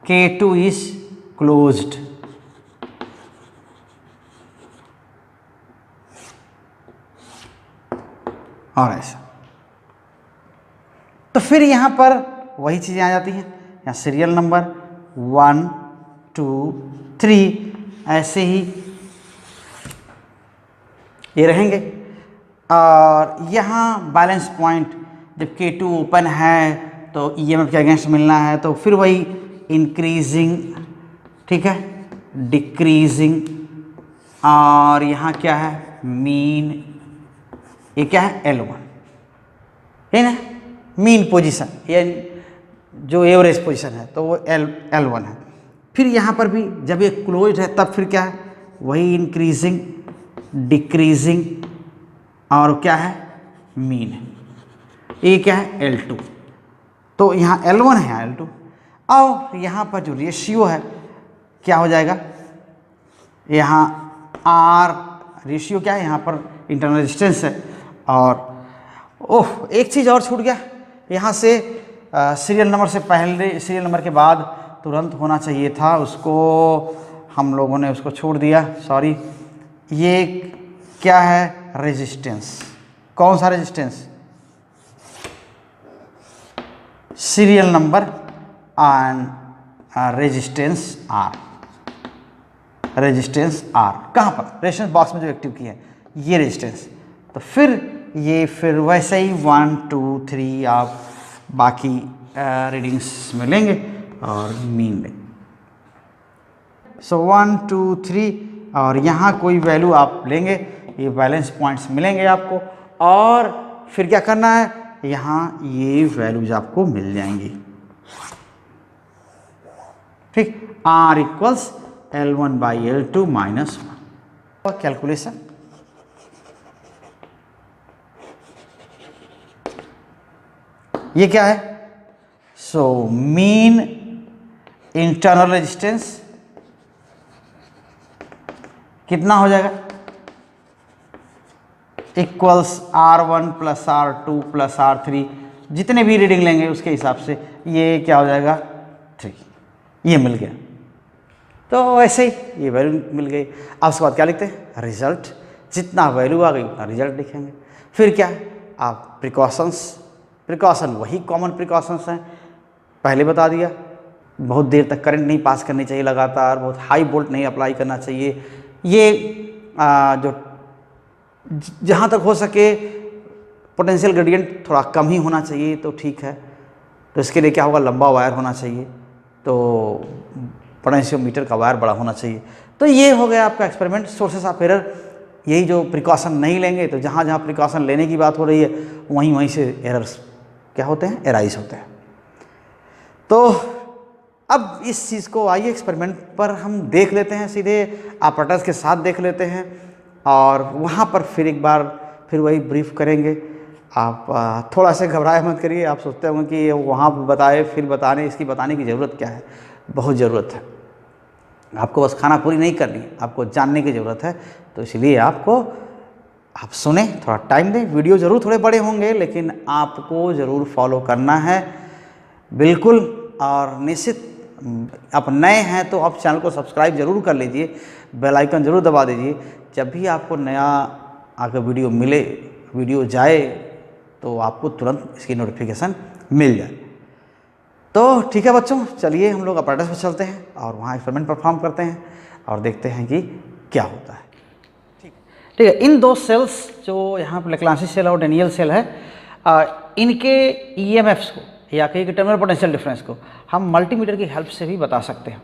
K2 is closed, और ऐसा। तो फिर यहाँ पर वही चीज़ें आ जाती हैं, यहाँ सीरियल नंबर 1 2 3 ऐसे ही ये रहेंगे, और यहाँ बैलेंस पॉइंट जब K2 ओपन है तो ईएमएफ के अगेंस्ट मिलना है, तो फिर वही इंक्रीजिंग, ठीक है, डिक्रीजिंग, और यहाँ क्या है मीन, ये क्या है L1, है ना, मीन पोजीशन या जो एवरेज पोजीशन है तो वो L1 है। फिर यहाँ पर भी जब ये क्लोज्ड है तब फिर क्या है वही इंक्रीजिंग, डिक्रीजिंग, और क्या है मीन है, ये क्या है L2, तो यहाँ L1 है यहाँ L2, और यहाँ पर जो रेशियो है क्या हो जाएगा, यहाँ R रेशियो क्या है, यहाँ पर इंटरनल रेजिस्टेंस है, और ओह एक चीज़ और छूट गया यहाँ से, सीरियल नंबर से पहले सीरियल नंबर के बाद तुरंत होना चाहिए था, उसको हम लोगों ने उसको छोड़ दिया, सॉरी। ये क्या है रेजिस्टेंस, कौन सा resistance, serial number and resistance R, कहाँ पर रेजिस्टेंस बॉक्स में जो एक्टिव की है ये रेजिस्टेंस। तो फिर ये फिर वैसे ही 1 2 3 आप बाकी रीडिंग्स में लेंगे और मीन लेंगे। सो 1 2 3 और यहाँ कोई वैल्यू आप लेंगे, ये बैलेंस पॉइंट्स मिलेंगे आपको, और फिर क्या करना है, यहाँ ये वैल्यूज आपको मिल जाएंगी, ठीक, R equals L1 by L2 minus 1। Calculation ये क्या है, सो मीन इंटरनल रेजिस्टेंस कितना हो जाएगा, equals R1 plus R2 plus R3, जितने भी रीडिंग लेंगे उसके हिसाब से ये क्या हो जाएगा 3, ये मिल गया। तो ऐसे ही ये वैल्यू मिल गई। अब उसके बाद क्या लिखते हैं, रिजल्ट। जितना वैल्यू आ गई उतना रिजल्ट लिखेंगे। फिर क्या, आप प्रिकॉशन वही कॉमन प्रिकॉशंस हैं, पहले बता दिया। बहुत देर तक करंट नहीं पास करनी चाहिए लगातार, बहुत हाई वोल्ट नहीं अप्लाई करना चाहिए। ये जो जहाँ तक हो सके पोटेंशियल ग्रेडियंट थोड़ा कम ही होना चाहिए तो ठीक है। तो इसके लिए क्या होगा, लंबा वायर होना चाहिए, तो पोटेंशियोमीटर का वायर बड़ा होना चाहिए। तो ये हो गया आपका एक्सपेरिमेंट। सोर्सेस ऑफ एरर, यही जो प्रिकॉशन नहीं लेंगे तो जहाँ जहाँ प्रिकॉशन लेने की बात हो रही है वहीं से एरर्स क्या होते हैं, एराइज होते हैं। तो अब इस चीज़ को आइए एक्सपेरिमेंट पर हम देख लेते हैं, सीधे ऑपरेटर्स के साथ देख लेते हैं और वहाँ पर फिर एक बार फिर वही ब्रीफ करेंगे। आप थोड़ा सा घबराए मत करिए। आप सोचते होंगे कि वहाँ बताए फिर इसकी बताने की ज़रूरत क्या है, बहुत ज़रूरत है। आपको बस खाना पूरी नहीं करनी, आपको जानने की ज़रूरत है। तो इसलिए आप सुने, थोड़ा टाइम दें। वीडियो ज़रूर थोड़े बड़े होंगे लेकिन आपको ज़रूर फॉलो करना है बिल्कुल। और निश्चित आप नए हैं तो आप चैनल को सब्सक्राइब ज़रूर कर लीजिए, बेल आइकन ज़रूर दबा दीजिए। जब भी आपको नया आगे वीडियो मिले, वीडियो जाए तो आपको तुरंत इसकी नोटिफिकेशन मिल जाए। तो ठीक है बच्चों, चलिए हम लोग अपरेटस पर चलते हैं और वहाँ एक्सपेरिमेंट परफॉर्म करते हैं और देखते हैं कि क्या होता है। ठीक है, इन दो सेल्स जो यहाँ पर लेक्लांसी सेल और डेनियल सेल है, इनके ईएमएफ्स को या कहीं के टर्मिनल पोटेंशियल डिफरेंस को हम मल्टीमीटर की हेल्प से भी बता सकते हैं।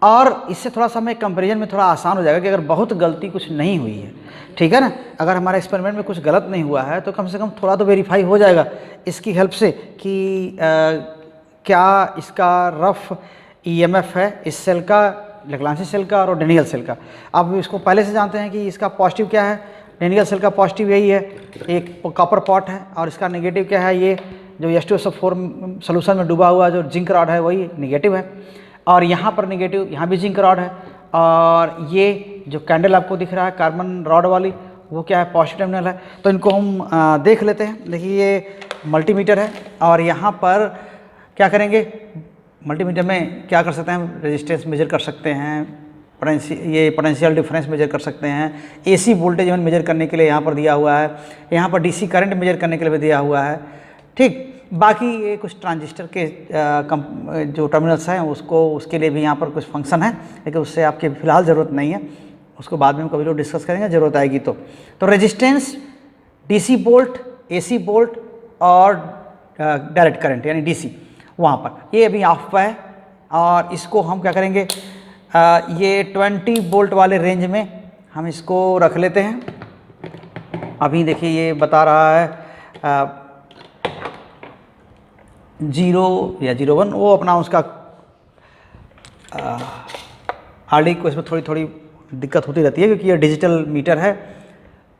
और इससे थोड़ा सा हमें कंपैरिजन में थोड़ा आसान हो जाएगा कि अगर बहुत गलती कुछ नहीं हुई है, ठीक है ना, अगर हमारे एक्सपेरिमेंट में कुछ गलत नहीं हुआ है तो कम से कम थोड़ा तो वेरीफाई हो जाएगा इसकी हेल्प से कि क्या इसका रफ ईएमएफ है इस सेल का, लेक्लांसी सेल का और डेनियल सेल का। अब इसको पहले से जानते हैं कि इसका पॉजिटिव क्या है। डेनियल सेल का पॉजिटिव यही है, एक कॉपर पॉट है, और इसका नेगेटिव क्या है, ये जो H2SO4 सोल्यूशन में डूबा हुआ जो जिंक रॉड है वही नेगेटिव है। और यहाँ पर नेगेटिव, यहाँ भी जिंक रॉड है। और ये जो कैंडल आपको दिख रहा है कार्बन रॉड वाली, वो क्या है, पॉजिटिव टर्मिनल है। तो इनको हम देख लेते हैं। देखिए ये मल्टीमीटर है और यहाँ पर क्या करेंगे, मल्टीमीटर में क्या कर सकते हैं, रेजिस्टेंस मेजर कर सकते हैं, ये पोटेंशियल डिफरेंस मेजर कर सकते हैं, एसी वोल्टेज मेजर करने के लिए यहाँ पर दिया हुआ है, यहाँ पर डीसी करंट मेजर करने के लिए भी दिया हुआ है। ठीक, बाकी ये कुछ ट्रांजिस्टर के जो टर्मिनल्स हैं उसके लिए भी यहाँ पर कुछ फंक्शन है, लेकिन उससे आपके फिलहाल ज़रूरत नहीं है, उसको बाद में हम कभी लोग डिस्कस करेंगे, ज़रूरत आएगी तो resistance, DC volt, AC volt और डायरेक्ट करंट यानी डीसी, वहाँ पर ये अभी ऑफ पे है। और इसको हम क्या करेंगे, ये 20 वोल्ट वाले रेंज में हम इसको रख लेते हैं। अभी देखिए ये बता रहा है 0 या 01, वो अपना उसका आरडी को इसमें थोड़ी थोड़ी दिक्कत होती रहती है क्योंकि ये डिजिटल मीटर है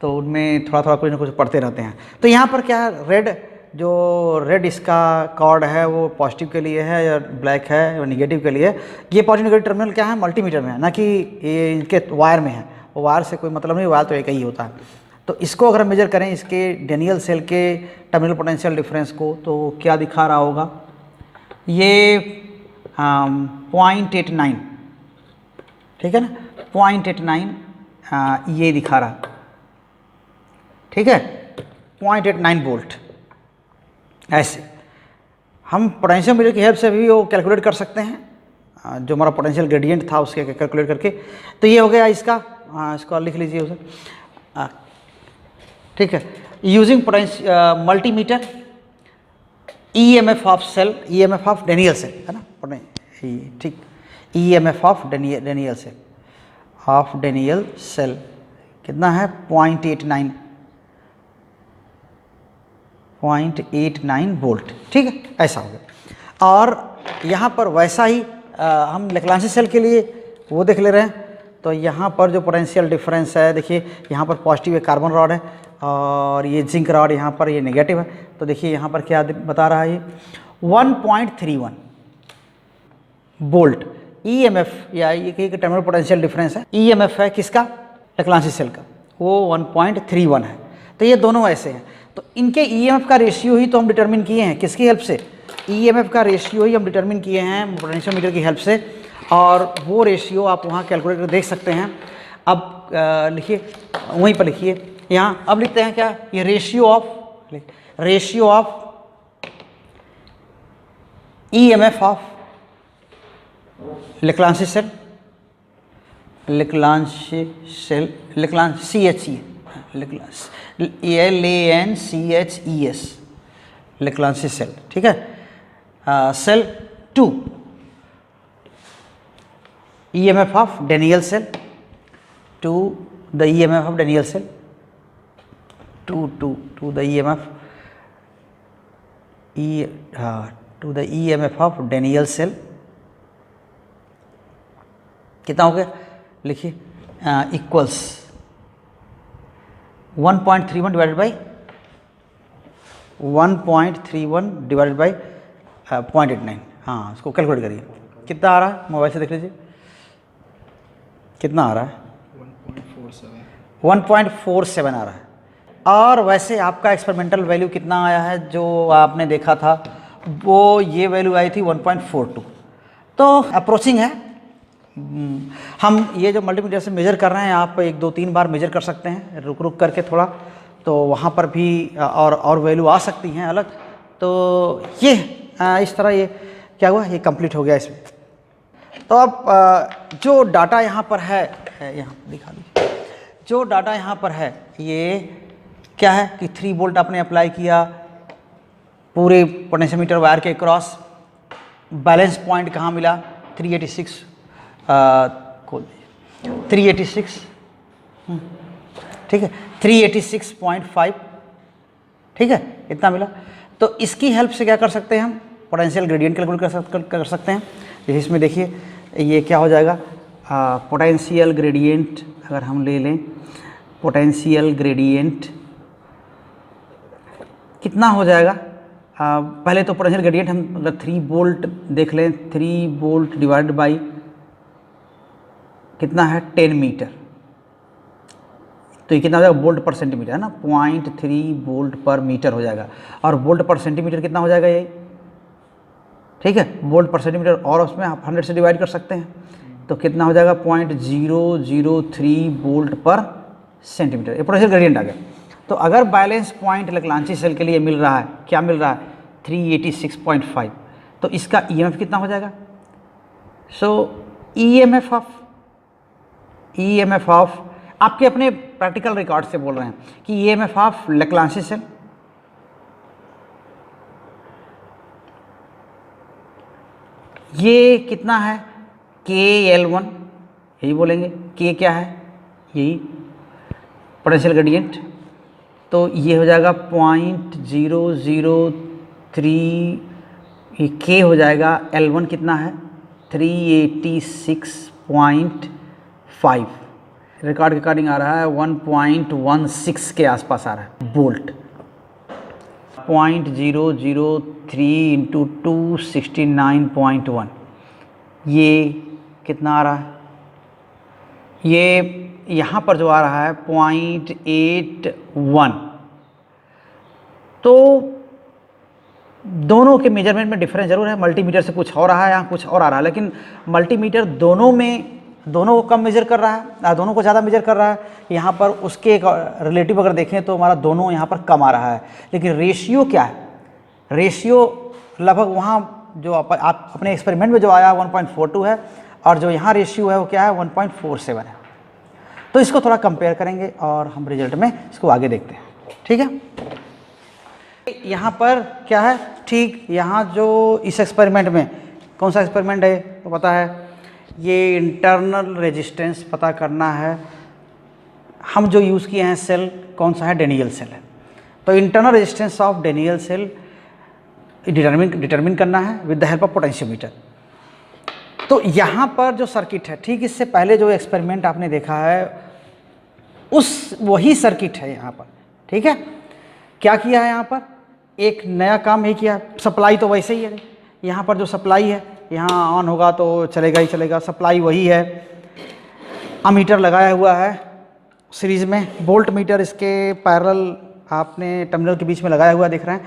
तो उनमें थोड़ा थोड़ा कुछ ना कुछ पढ़ते रहते हैं। तो यहाँ पर क्या है, रेड इसका कॉर्ड है वो पॉजिटिव के लिए है या ब्लैक है या नेगेटिव के लिए। ये पॉजिटिव नेगेटिव टर्मिनल क्या है, मल्टीमीटर में है, ना कि ये इनके वायर में है। वो वायर से कोई मतलब नहीं, वायर तो एक ही होता है। तो इसको अगर हम मेजर करें इसके डेनियल सेल के टर्मिनल पोटेंशियल डिफरेंस को, तो क्या दिखा रहा होगा, ये 0.89, ठीक है ना, 0.89 ये दिखा रहा, ठीक है, 0.89 वोल्ट। ऐसे हम पोटेंशियल मीटर की हेल्प से भी वो कैलकुलेट कर सकते हैं, जो हमारा पोटेंशियल ग्रेडियंट था उसके कैलकुलेट करके। तो ये हो गया इसका, इसको लिख लीजिए उसे, ठीक है। Using multimeter, EMF of cell, EMF of Daniell cell है ना, ठीक, EMF of Daniell cell, of Daniell cell कितना है, 0.89 वोल्ट, ठीक है, ऐसा हो गया। और यहाँ पर वैसा ही हम लेक्लांसी सेल के लिए वो देख ले रहे हैं। तो यहाँ पर जो पोटेंशियल डिफरेंस है, देखिए यहाँ पर पॉजिटिव है, कार्बन रॉड है, और ये जिंक रॉड यहाँ पर ये नेगेटिव है। तो देखिए यहाँ पर क्या बता रहा है, ये 1.31 वोल्ट ईएमएफ, या ये कहीं का टर्मिनल पोटेंशियल डिफरेंस है, ईएमएफ है किसका, लेक्लांसी सेल का, वो 1.31 है। तो ये दोनों ऐसे हैं। तो इनके ईएमएफ का रेशियो ही तो हम डिटरमिन किए हैं, किसकी हेल्प से, ईएमएफ का रेशियो ही हम डिटरमिन किए हैं पोटेंशियोमीटर की हेल्प से। और वो रेशियो आप वहाँ कैलकुलेटर देख सकते हैं। अब लिखिए, वहीं पर लिखिए यहाँ। अब लिखते हैं क्या, ये ratio of EMF of Leclanche cell, LANCHES, Leclanche cell, ठीक है। Cell 2, EMF of Daniell cell, to the EMF of Daniell cell, to the EMF to the EMF of Daniell cell कितना हो गया, लिखिए, इक्वल्स 1.31 डिवाइडेड बाई 0.89। हाँ, इसको calculate करिए, कितना आ रहा है, मोबाइल से देख लीजिए कितना आ रहा है, 1.47 आ रहा है। और वैसे आपका एक्सपेरिमेंटल वैल्यू कितना आया है, जो आपने देखा था वो ये वैल्यू आई थी 1.42, तो अप्रोचिंग है। हम ये जो मल्टीमीटर से मेज़र कर रहे हैं, आप 1 2 3 बार मेज़र कर सकते हैं रुक रुक करके थोड़ा, तो वहाँ पर भी और वैल्यू आ सकती हैं अलग। तो ये इस तरह ये क्या हुआ, ये कंप्लीट हो गया इसमें। तो अब जो डाटा यहाँ पर है, यहाँ दिखा दीजिए, जो डाटा यहाँ पर है ये क्या है कि 3 वोल्ट आपने अप्लाई किया पूरे पोटेंशियोमीटर वायर के क्रॉस। बैलेंस पॉइंट कहाँ मिला, 386, खोल दीजिए, 386, ठीक है, 386.5, ठीक है, इतना मिला। तो इसकी हेल्प से क्या कर सकते हैं हम, पोटेंशियल ग्रेडियंट कैलकुलेट कर सकते हैं। जैसे इसमें देखिए ये क्या हो जाएगा, पोटेंशियल ग्रेडियंट अगर हम ले लें, पोटेंशियल ग्रेडियंट कितना हो जाएगा, पहले तो पोटेंशियल ग्रेडियंट हम अगर 3 वोल्ट देख लें, 3 वोल्ट डिवाइड बाई कितना है 10 मीटर, तो ये कितना हो जाएगा, वोल्ट पर सेंटीमीटर है ना, 0.3 वोल्ट पर मीटर हो जाएगा। और वोल्ट पर सेंटीमीटर कितना हो जाएगा, ये ठीक है, वोल्ट पर सेंटीमीटर, और उसमें आप 100 से डिवाइड कर सकते हैं, तो कितना हो जाएगा 0.003 वोल्ट पर सेंटीमीटर, ये पोटेंशियल ग्रेडियंट आ गया। तो अगर बैलेंस पॉइंट लेक्लांची सेल के लिए मिल रहा है, क्या मिल रहा है, 386.5, तो इसका EMF कितना हो जाएगा। सो EMF ऑफ आपके अपने प्रैक्टिकल रिकॉर्ड से बोल रहे हैं कि EMF ऑफ लेक्लांची सेल ये कितना है, KL1, यही बोलेंगे, K क्या है, यही पोटेंशियल ग्रेडियंट, तो ये हो जाएगा 0.003, ये K हो जाएगा, L1 कितना है 386.5, रिकॉर्ड के अकॉर्डिंग आ रहा है 1.16 के आसपास आ रहा है वोल्ट, 0.003 इंटू 269.1, ये कितना आ रहा है, ये यहाँ पर जो आ रहा है 0.81। तो दोनों के मेजरमेंट में डिफरेंस जरूर है, मल्टीमीटर से कुछ और रहा है, यहाँ कुछ और आ रहा है, लेकिन मल्टीमीटर दोनों को कम मेजर कर रहा है, दोनों को ज़्यादा मेजर कर रहा है। यहाँ पर उसके रिलेटिव अगर देखें तो हमारा दोनों यहाँ पर कम आ रहा है, लेकिन रेशियो क्या है, रेशियो लगभग वहाँ जो आप अपने एक्सपेरिमेंट में जो आया 1.42 है, और जो यहाँ रेशियो है वो क्या है 1.47 है। तो इसको थोड़ा कंपेयर करेंगे और हम रिजल्ट में इसको आगे देखते हैं, ठीक है। यहाँ पर क्या है, ठीक यहाँ जो इस एक्सपेरिमेंट में, कौन सा एक्सपेरिमेंट है तो पता है, ये इंटरनल रेजिस्टेंस पता करना है। हम जो यूज़ किए हैं सेल कौन सा है, डेनियल सेल है। तो internal resistance of Daniell cell determine करना है with the help of potentiometer. तो यहाँ पर जो सर्किट है, ठीक इससे पहले जो एक्सपेरिमेंट आपने देखा है उस वही सर्किट है यहाँ पर, ठीक है। क्या किया है यहाँ पर, एक नया काम ही किया, सप्लाई तो वैसे ही है, यहाँ पर जो सप्लाई है यहाँ ऑन होगा तो चलेगा ही चलेगा, सप्लाई वही है। अमीटर लगाया हुआ है सीरीज़ में, वोल्ट मीटर इसके पैरेलल आपने टर्मिनल के बीच में लगाया हुआ दिख रहा है।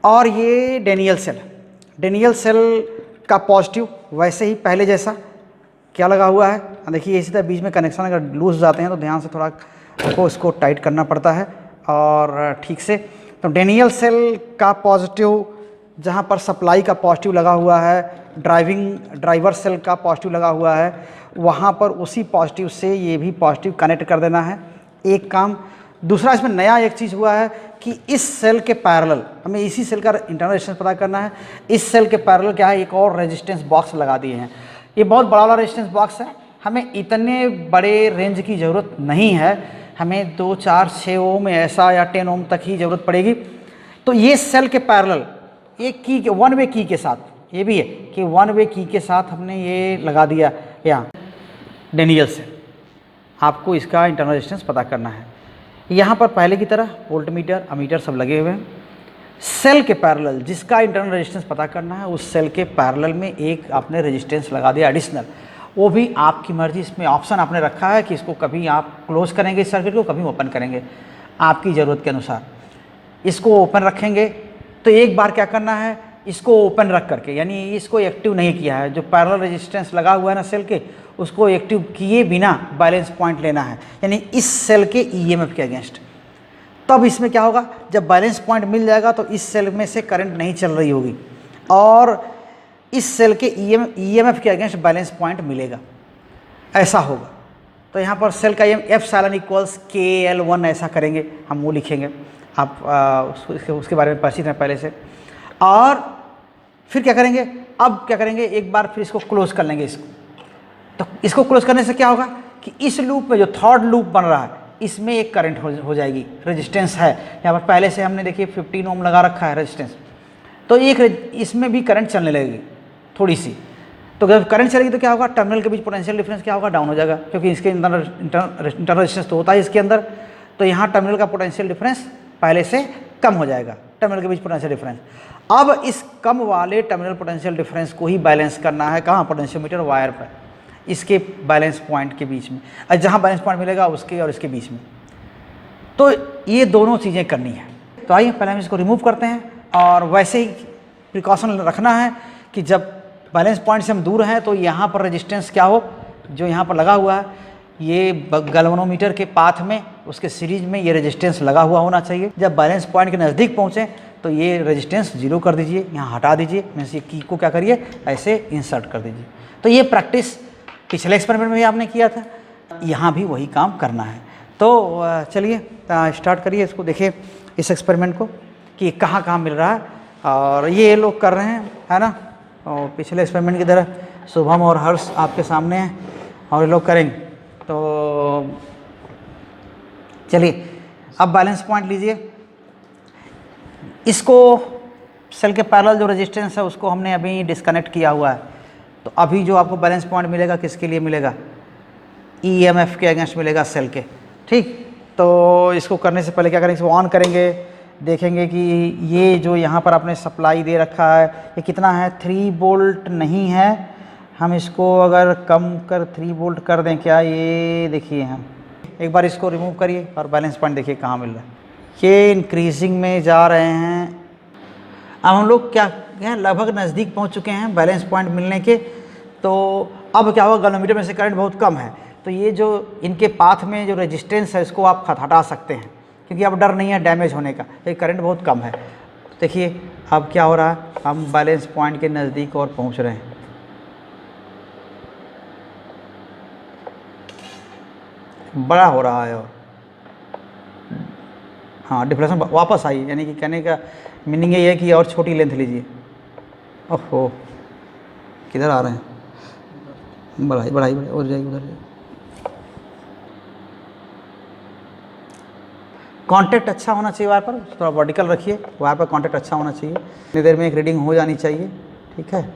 और ये डेनियल सेल का पॉजिटिव वैसे ही पहले जैसा क्या लगा हुआ है, देखिए इसी तरह बीच में कनेक्शन अगर लूज जाते हैं तो ध्यान से थोड़ा आपको इसको टाइट करना पड़ता है और ठीक से। तो डेनियल सेल का पॉजिटिव जहाँ पर सप्लाई का पॉजिटिव लगा हुआ है, ड्राइवर सेल का पॉजिटिव लगा हुआ है, वहाँ पर उसी पॉजिटिव से ये भी पॉजिटिव कनेक्ट कर देना है, एक काम। दूसरा इसमें नया एक चीज़ हुआ है कि इस सेल के पैरेलल हमें इसी सेल का इंटरनल रेजिस्टेंस पता करना है। इस सेल के पैरेलल क्या है, एक और रेजिस्टेंस बॉक्स लगा दिए हैं। ये बहुत बड़ा वाला रेजिस्टेंस बॉक्स है, हमें इतने बड़े रेंज की ज़रूरत नहीं है, हमें 2, 4, 6 ओम ऐसा या 10 ओम तक ही ज़रूरत पड़ेगी। तो ये सेल के पैरेलल एक की 1 वे की के साथ, ये भी है कि 1 वे की के साथ हमने ये लगा दिया यहाँ डेनियल सेल। आपको इसका इंटरनल रेजिस्टेंस पता करना है। यहाँ पर पहले की तरह वोल्टमीटर, अमीटर सब लगे हुए हैं। सेल के पैरेलल जिसका इंटरनल रेजिस्टेंस पता करना है, उस सेल के पैरेलल में एक आपने रेजिस्टेंस लगा दिया एडिशनल। वो भी आपकी मर्जी, इसमें ऑप्शन आपने रखा है कि इसको कभी आप क्लोज करेंगे इस सर्किट को, कभी ओपन करेंगे आपकी ज़रूरत के अनुसार। इसको ओपन रखेंगे तो एक बार क्या करना है, इसको ओपन रख करके, यानी इसको एक्टिव नहीं किया है, जो पैरेलल रेजिस्टेंस लगा हुआ है ना सेल के, उसको एक्टिव किए बिना बैलेंस पॉइंट लेना है, यानी इस सेल के ईएमएफ के अगेंस्ट। तब इसमें क्या होगा, जब बैलेंस पॉइंट मिल जाएगा तो इस सेल में से करंट नहीं चल रही होगी और इस सेल के ईएमएफ के अगेंस्ट बैलेंस पॉइंट मिलेगा, ऐसा होगा। तो यहाँ पर सेल का एप्सिलॉन इक्वल्स KL1 ऐसा करेंगे, हम वो लिखेंगे, आप उसके बारे में परिचित हैं पहले से। और फिर क्या करेंगे, अब क्या करेंगे, एक बार फिर इसको क्लोज कर लेंगे इसको। तो इसको क्लोज करने से क्या होगा कि इस लूप में जो थर्ड लूप बन रहा है, इसमें एक करंट हो जाएगी, रेजिस्टेंस है यहाँ पर पहले से हमने देखिए 15 ओम लगा रखा है रेजिस्टेंस, तो एक इसमें भी करंट चलने लगेगी थोड़ी सी। तो जब करंट चलेगी तो क्या होगा, टर्मिनल के बीच पोटेंशियल डिफरेंस क्या होगा, डाउन हो जाएगा, क्योंकि इसके अंदर इंटरनल रेजिस्टेंस तो होता है इसके अंदर। तो यहाँ टर्मिनल का पोटेंशियल डिफरेंस पहले से कम हो जाएगा, टर्मिनल के बीच पोटेंशियल डिफरेंस। अब इस कम वाले टर्मिनल पोटेंशियल डिफरेंस को ही बैलेंस करना है, कहाँ, पोटेंशियोमीटर वायर पर, इसके बैलेंस पॉइंट के बीच में, और जहाँ बैलेंस पॉइंट मिलेगा उसके और इसके बीच में। तो ये दोनों चीज़ें करनी है। तो आइए पहले हम इसको रिमूव करते हैं, और वैसे ही प्रिकॉशन रखना है कि जब बैलेंस पॉइंट से हम दूर हैं तो यहाँ पर रेजिस्टेंस क्या हो, जो यहाँ पर लगा हुआ है ये गैल्वेनोमीटर के पाथ में, उसके सीरीज में ये रेजिस्टेंस लगा हुआ होना चाहिए। जब बैलेंस पॉइंट के नज़दीक पहुँचें तो ये रेजिस्टेंस 0 कर दीजिए, यहाँ हटा दीजिए, मीन्स ये की को क्या करिए, ऐसे इंसर्ट कर दीजिए। तो ये प्रैक्टिस पिछले एक्सपेरिमेंट में भी आपने किया था, यहाँ भी वही काम करना है। तो चलिए स्टार्ट करिए इसको, देखिए इस एक्सपेरिमेंट को कि कहाँ कहाँ मिल रहा है, और ये लोग कर रहे हैं, है ना। और पिछले एक्सपेरिमेंट की तरह शुभम और हर्ष आपके सामने हैं और ये लोग करेंगे। तो चलिए अब बैलेंस पॉइंट लीजिए, इसको सेल के पैरेलल जो रेजिस्टेंस है उसको हमने अभी डिस्कनेक्ट किया हुआ है। तो अभी जो आपको बैलेंस पॉइंट मिलेगा किसके लिए मिलेगा, ईएमएफ के अगेंस्ट मिलेगा सेल के, ठीक। तो इसको करने से पहले क्या करेंगे, इसको ऑन करेंगे, देखेंगे कि ये जो यहाँ पर आपने सप्लाई दे रखा है ये कितना है, 3 वोल्ट नहीं है। हम इसको अगर कम कर 3 वोल्ट कर दें क्या, ये देखिए, हम एक बार इसको रिमूव करिए और बैलेंस पॉइंट देखिए कहाँ मिल रहा है, ये इंक्रीजिंग में जा रहे हैं। अब हम लोग क्या हैं, लगभग नज़दीक पहुंच चुके हैं बैलेंस पॉइंट मिलने के। तो अब क्या होगा, गैल्वेनोमीटर में से करंट बहुत कम है, तो ये जो इनके पाथ में जो रेजिस्टेंस है इसको आप हटा सकते हैं, क्योंकि अब डर नहीं है डैमेज होने का, ये करंट बहुत कम है। देखिए अब क्या हो रहा है, हम बैलेंस पॉइंट के नज़दीक और पहुंच रहे हैं। बड़ा हो रहा है और हाँ डिफ्लेक्शन वापस आई, यानी कि कहने का मीनिंग ये है कि और छोटी लेंथ लीजिए। ओहो किधर आ रहे हैं, बढ़ाई बढ़ाई और जाएगी उधर। कांटेक्ट अच्छा होना चाहिए वायर पर, थोड़ा वर्टिकल रखिए, वायर पर कांटेक्ट अच्छा होना चाहिए। इतनी देर में एक रीडिंग हो जानी चाहिए, ठीक है।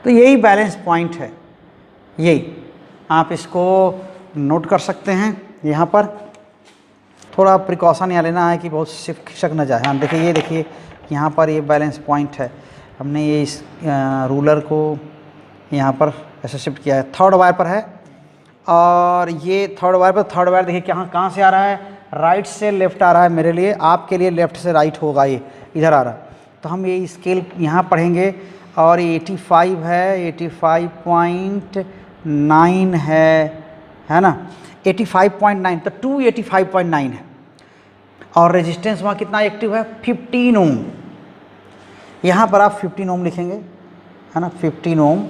तो यही बैलेंस पॉइंट है, यही आप इसको नोट कर सकते हैं। यहाँ पर थोड़ा प्रिकॉशन यहाँ लेना है कि बहुत खिसक न जाए। हाँ देखिए, ये देखिए यहाँ पर ये बैलेंस पॉइंट है, हमने ये इस रूलर को यहाँ पर ऐसे शिफ्ट किया है, थर्ड वायर पर है। और ये थर्ड वायर देखिए कहाँ से आ रहा है, राइट से लेफ्ट आ रहा है मेरे लिए, आपके लिए लेफ्ट से राइट होगा, ये इधर आ रहा है। तो हम ये स्केल यहाँ पढ़ेंगे और ये 85 है, 85.9 है ना, 85.9, तो 285.9 है। और रेजिस्टेंस वहाँ कितना एक्टिव है, 15 ओम। यहाँ पर आप 15 ओम लिखेंगे, है ना, 15 ओम,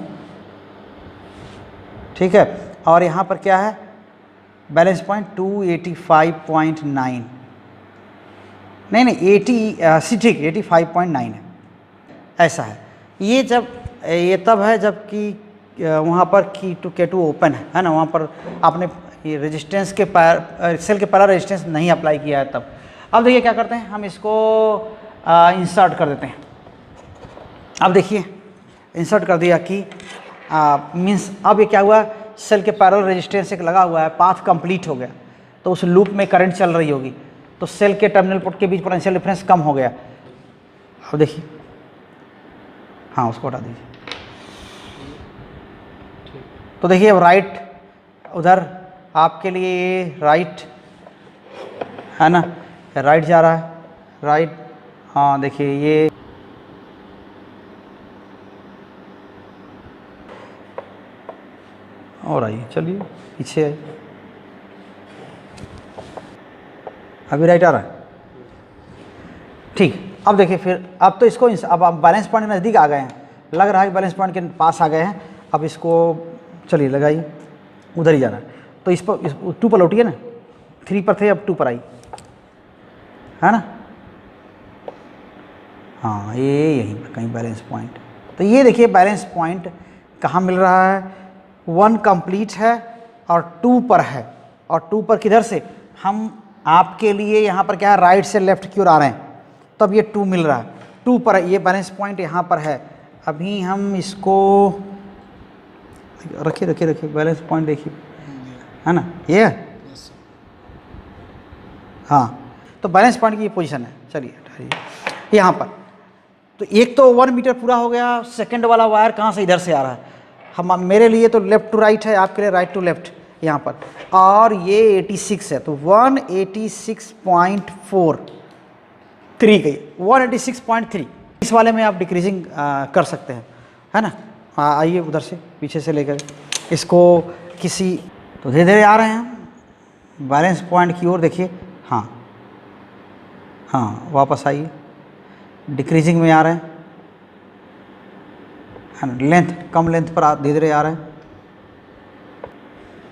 ठीक है। और यहाँ पर क्या है, बैलेंस पॉइंट 285.9, नहीं 80 ठीक 85.9 है, ऐसा है। ये तब है जबकि वहाँ पर K2 ओपन है ना, वहाँ पर आपने ये रेजिस्टेंस के सेल के पैरेलल रेजिस्टेंस नहीं अप्लाई किया है तब। अब देखिए क्या करते हैं, हम इसको इंसर्ट कर देते हैं। अब देखिए इंसर्ट कर दिया कि मीन्स अब ये क्या हुआ, सेल के पैरेलल रेजिस्टेंस एक लगा हुआ है, पाथ कंप्लीट हो गया, तो उस लूप में करंट चल रही होगी, तो सेल के टर्मिनल पोर्ट के बीच पोटेंशियल डिफरेंस कम हो गया। अब देखिए, हाँ उसको हटा दीजिए। तो देखिए अब राइट, उधर आपके लिए ये राइट है ना, राइट जा रहा है, राइट, हाँ देखिए ये और आइए, चलिए पीछे आइए, अभी राइट आ रहा है, ठीक। अब देखिए फिर, अब तो इसको अब आप बैलेंस पॉइंट के नज़दीक आ गए हैं, लग रहा है कि बैलेंस पॉइंट के पास आ गए हैं। अब इसको चलिए लगाइए, उधर ही जाना है, तो इस पर 2 पर लौटिए ना, 3 पर थे अब 2 पर आई, है ना, हाँ ये यहीं पर कहीं बैलेंस पॉइंट। तो ये देखिए बैलेंस पॉइंट कहाँ मिल रहा है, 1 कंप्लीट है और 2 पर है, और 2 पर किधर से, हम आपके लिए यहाँ पर क्या है, राइट से लेफ्ट की ओर आ रहे हैं, तब ये 2 मिल रहा है, 2 पर है, ये बैलेंस पॉइंट यहाँ पर है। अभी हम इसको रखिए बैलेंस पॉइंट देखिए, है ना, ये हाँ, तो बैलेंस पॉइंट की ये पोजीशन है। चलिए यहाँ पर, तो एक तो 1 मीटर पूरा हो गया, सेकंड वाला वायर कहाँ से, इधर से आ रहा है, हम मेरे लिए तो लेफ्ट टू राइट है, आपके लिए राइट टू लेफ्ट यहाँ पर, और ये 86 है, तो 186.43 गई, 186.3। इस वाले में आप डिक्रीजिंग कर सकते हैं, है ना। आइए उधर से पीछे से लेकर इसको किसी, तो धीरे धीरे आ रहे हैं हम बैलेंस पॉइंट की ओर, देखिए हाँ वापस आइए, डिक्रीजिंग में आ रहे हैं, है ना, लेंथ कम लेंथ पर धीरे धीरे आ रहे हैं,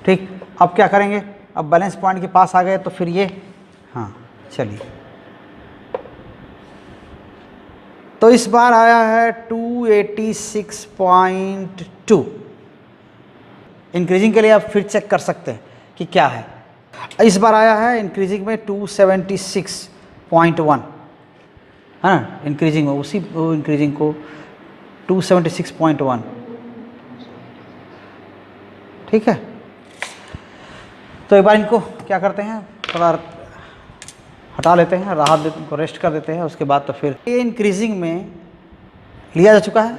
ठीक। अब क्या करेंगे, अब बैलेंस पॉइंट के पास आ गए, तो फिर ये, हाँ चलिए, तो इस बार आया है 286.2। इंक्रीजिंग के लिए आप फिर चेक कर सकते हैं कि क्या है। इस बार आया है इंक्रीजिंग में 276.1, है ना, इंक्रीजिंग में उसी इंक्रीजिंग को 276.1, ठीक है। तो एक बार इनको क्या करते हैं, थोड़ा हटा लेते हैं, राहत देते हैं, रेस्ट कर देते हैं, उसके बाद तो फिर ये इंक्रीजिंग में लिया जा चुका है,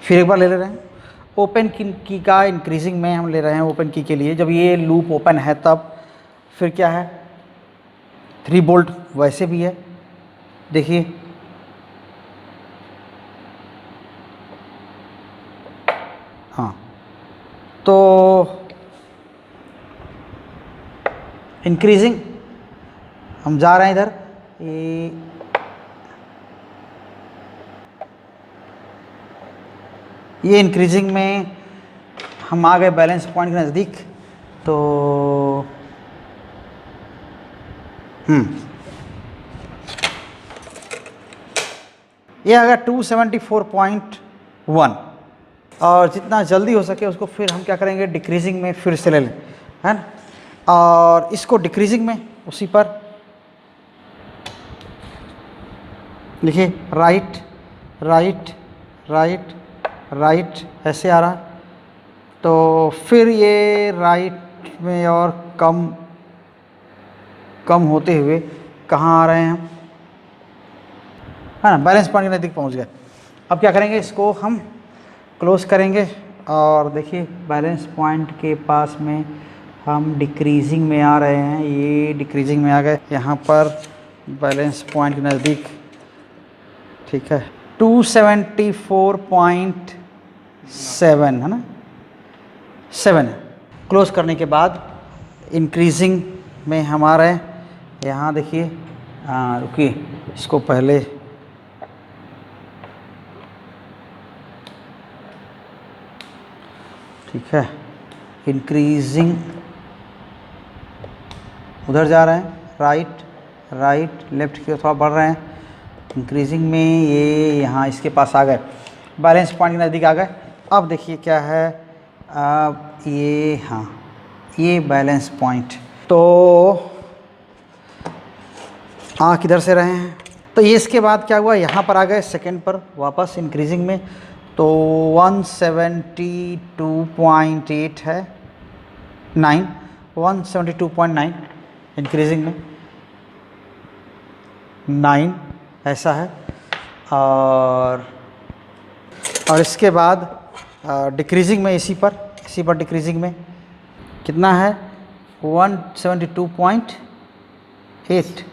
फिर एक बार ले ले रहे हैं ओपन की का, इंक्रीजिंग में हम ले रहे हैं ओपन की के लिए, जब ये लूप ओपन है तब। फिर क्या है, 3 बोल्ट वैसे भी है, देखिए हाँ, तो इंक्रीजिंग हम जा रहे हैं इधर, ये इंक्रीजिंग में हम आ गए बैलेंस पॉइंट के नज़दीक, तो ये आ गया 274.1, और जितना जल्दी हो सके उसको फिर हम क्या करेंगे, डिक्रीजिंग में फिर से ले लें, है ना, और इसको डिक्रीजिंग में उसी पर लिखिए, राइट राइट राइट राइट ऐसे आ रहा, तो फिर ये राइट में और कम होते हुए कहाँ आ रहे हैं हम, है ना, बैलेंस पॉइंट के नज़दीक पहुँच गए। अब क्या करेंगे, इसको हम क्लोज करेंगे और देखिए बैलेंस पॉइंट के पास में हम डिक्रीजिंग में आ रहे हैं, ये डिक्रीजिंग में आ गए यहाँ पर बैलेंस पॉइंट के नज़दीक। ठीक है, 274.7 है ना, 7 है। क्लोज करने के बाद इंक्रीजिंग में हमारे यहाँ देखिए, रुकिए इसको पहले ठीक है, इंक्रीजिंग उधर जा रहे हैं, राइट लेफ्ट की ओर थोड़ा बढ़ रहे हैं। इंक्रीजिंग में ये यहाँ इसके पास आ गए, बैलेंस पॉइंट के नज़दीक आ गए। अब देखिए क्या है, अब ये हाँ ये बैलेंस पॉइंट, तो किधर से रहे हैं, तो ये इसके बाद क्या हुआ, यहाँ पर आ गए सेकंड पर वापस इंक्रीजिंग में, तो 172.8 है 9, 172.9 इंक्रीजिंग में 9 ऐसा है। और इसके बाद डिक्रीजिंग में इसी पर डिक्रीजिंग में कितना है, 172.8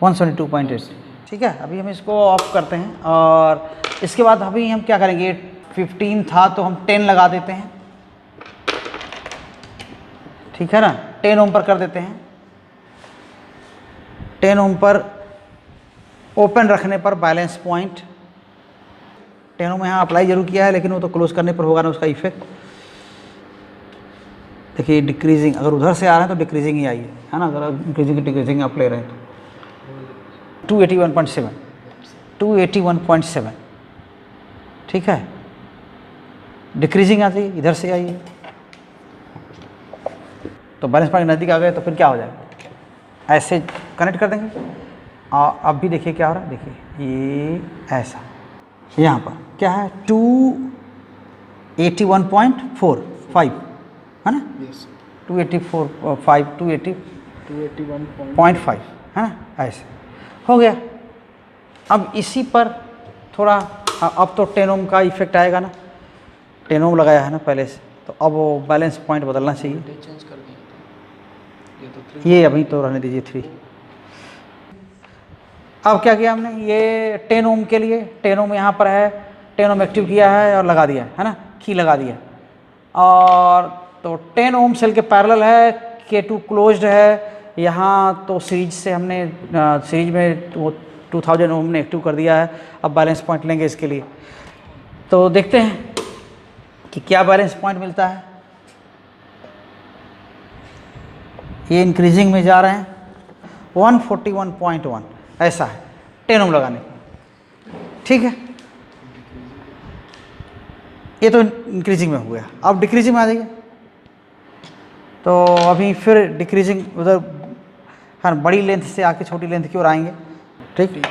172.8। ठीक है, अभी हम इसको ऑफ करते हैं और इसके बाद अभी हम क्या करेंगे, 15 था तो हम 10 लगा देते हैं। ठीक है ना, 10 ओम पर कर देते हैं। 10 ओम पर ओपन रखने पर बैलेंस पॉइंट 10 ओम यहाँ अप्लाई जरूर किया है, लेकिन वो तो क्लोज करने पर होगा ना उसका इफेक्ट। देखिए डिक्रीजिंग, अगर उधर से आ रहे हैं तो डिक्रीजिंग ही आई है ना, अगर डिक्रीजिंग आप ले रहे हैं तो 281.7 ठीक है, डिक्रीजिंग आती है, इधर से आई है तो बैलेंस पॉइंट नज़दीक आ गए, तो फिर क्या हो जाएगा, ऐसे कनेक्ट कर देंगे। और अब भी देखिए क्या हो रहा है, देखिए ये ऐसा, यहाँ पर क्या है 281.45 है ना, 281.5 है ना, ऐसे हो गया। अब इसी पर थोड़ा, अब तो 10 ओम का इफेक्ट आएगा ना, 10 ओम लगाया है ना पहले से, तो अब वो बैलेंस पॉइंट बदलना चाहिए। ये अभी तो रहने दीजिए 3। अब क्या किया हमने, ये 10 ओम के लिए 10 ओम यहाँ पर है, 10 ओम एक्टिव किया है और लगा दिया है ना, की लगा दिया। और तो 10 ओम सेल के पैरेलल है, K2 क्लोज्ड है यहाँ, तो सीरीज से हमने सीरीज में वो 2000 ओम ने एक्टिव कर दिया है। अब बैलेंस पॉइंट लेंगे इसके लिए, तो देखते हैं कि क्या बैलेंस पॉइंट मिलता है। ये इंक्रीजिंग में जा रहे हैं, 141.1 ऐसा है 10 ओम लगाने का। ठीक है, ये तो इंक्रीजिंग में हो गया। अब डिक्रीजिंग में आ जाइए, तो अभी फिर डिक्रीजिंग उधर, हाँ बड़ी लेंथ से आके छोटी लेंथ की ओर आएंगे। ठीक,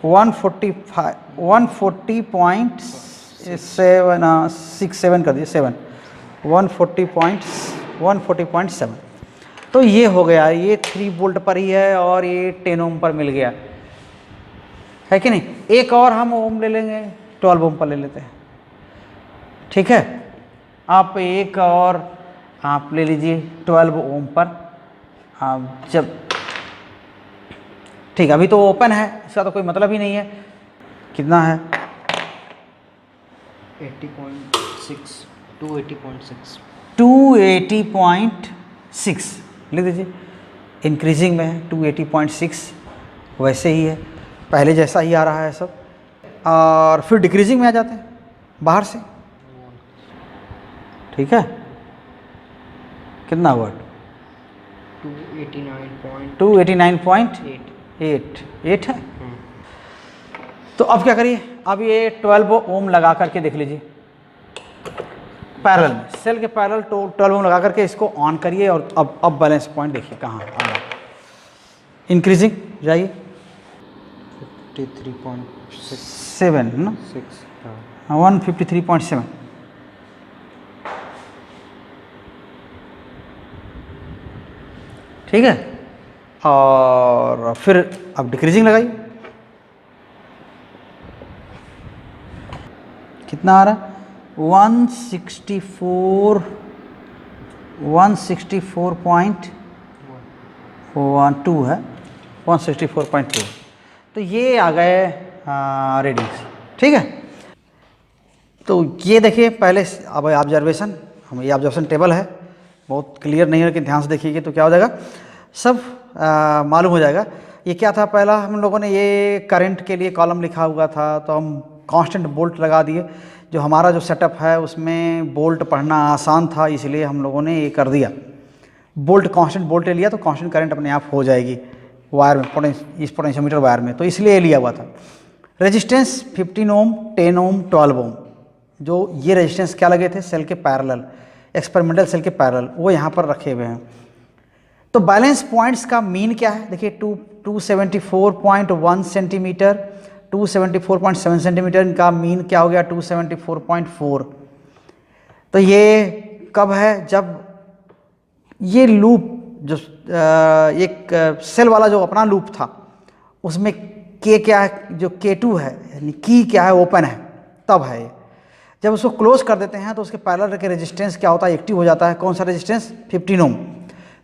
140.67 कर दिए 7, 140.7। तो ये हो गया, ये 3 वोल्ट पर ही है और ये 10 ओम पर मिल गया है कि नहीं। एक और हम ओम ले लेंगे, 12 ओम पर ले लेते हैं। ठीक है, आप एक और आप ले लीजिए 12 ओम पर। जब ठीक, अभी तो ओपन है, इसका तो कोई मतलब ही नहीं है। कितना है, 80.6, 280.6 280.6 लिख दीजिए। इंक्रीजिंग में है 280.6, वैसे ही है, पहले जैसा ही आ रहा है सब। और फिर डिक्रीजिंग में आ जाते हैं बाहर से। ठीक है, कितना हुआ, 289.8 है। तो अब क्या करिए, अब ये 12 ओम लगा करके देख लीजिए, पैरेलल में सेल के पैरेलल 12 ओम लगा करके इसको ऑन करिए। और अब बैलेंस पॉइंट देखिए कहाँ आ रहा है। इंक्रीजिंग जाइए, 53.7 ना, 153.7। ठीक है, और फिर अब डिक्रीजिंग लगाइए, कितना आ रहा है 164.12 है, 164.2। तो ये आ गए रीडिंग्स, ठीक है। तो ये देखिए पहले अब ऑब्जर्वेशन, हम ये ऑब्जर्वेशन टेबल है, बहुत क्लियर नहीं है लेकिन ध्यान से देखिएगा तो क्या हो जाएगा, सब मालूम हो जाएगा। ये क्या था, पहला हम लोगों ने ये करंट के लिए कॉलम लिखा हुआ था तो हम कांस्टेंट बोल्ट लगा दिए। जो हमारा जो सेटअप है उसमें बोल्ट पढ़ना आसान था, इसलिए हम लोगों ने ये कर दिया, बोल्ट कांस्टेंट बोल्ट ले लिया तो कांस्टेंट करंट अपने आप हो जाएगी वायर में, इस पोटेंशियोमीटर वायर में, तो इसलिए ये लिया हुआ था। रेजिस्टेंस 15 ओम, 10 ओम, 12 ओम, जो ये रेजिस्टेंस क्या लगे थे, सेल के पैरेलल, एक्सपेरिमेंटल सेल के पैरेलल, वो यहाँ पर रखे हुए हैं। तो बैलेंस पॉइंट्स का मीन क्या है, देखिए 274.1 सेंटीमीटर, 274.7 सेंटीमीटर, इनका मीन क्या हो गया 274.4। तो ये कब है, जब ये लूप जो एक सेल वाला जो अपना लूप था उसमें के क्या है, जो K2 है यानी की क्या है, ओपन है, तब है ये। जब उसको क्लोज कर देते हैं तो उसके पैरेलल के रेजिस्टेंस क्या होता है, एक्टिव हो जाता है। कौन सा रेजिस्टेंस, 15 ओम।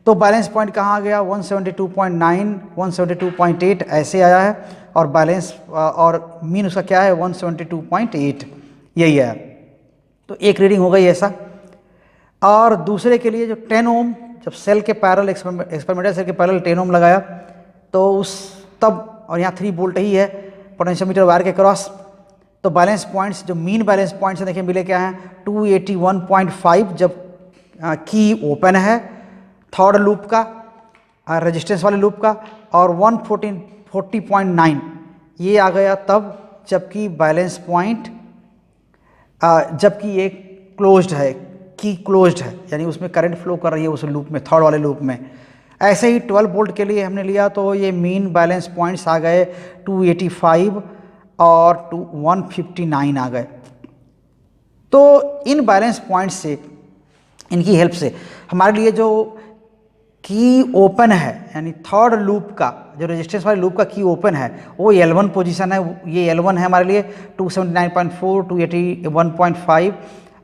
तो बैलेंस पॉइंट कहाँ आ गया, 172.9, 172.8 ऐसे आया है, और बैलेंस और मीन उसका क्या है 172.8, यही है। तो एक रीडिंग हो गई ऐसा। और दूसरे के लिए जो 10 ओम, जब सेल के पैरेलल, एक्सपेरिमेंटल सेल के पैरेलल 10 ओम लगाया तो उस तब, और यहाँ 3 वोल्ट ही है पोटेंशियोमीटर वायर के क्रॉस, तो बैलेंस पॉइंट्स, जो मीन बैलेंस पॉइंट्स देखिए मिले क्या हैं, 281.5 जब की ओपन है थर्ड लूप का, रेजिस्टेंस वाले लूप का, और 140.9 ये आ गया तब जबकि बैलेंस पॉइंट, जबकि ये क्लोज्ड है, की क्लोज्ड है, यानी उसमें करंट फ्लो कर रही है उस लूप में, थर्ड वाले लूप में। ऐसे ही 12 वोल्ट के लिए हमने लिया तो ये मीन बैलेंस पॉइंट्स आ गए 285 और 159 आ गए। तो इन बैलेंस पॉइंट्स से, इनकी हेल्प से हमारे लिए जो की ओपन है, यानी थर्ड लूप का जो रेजिस्टेंस वाले लूप का की ओपन है वो L1 पोजीशन है, ये L1 है हमारे लिए 279.4, 281.5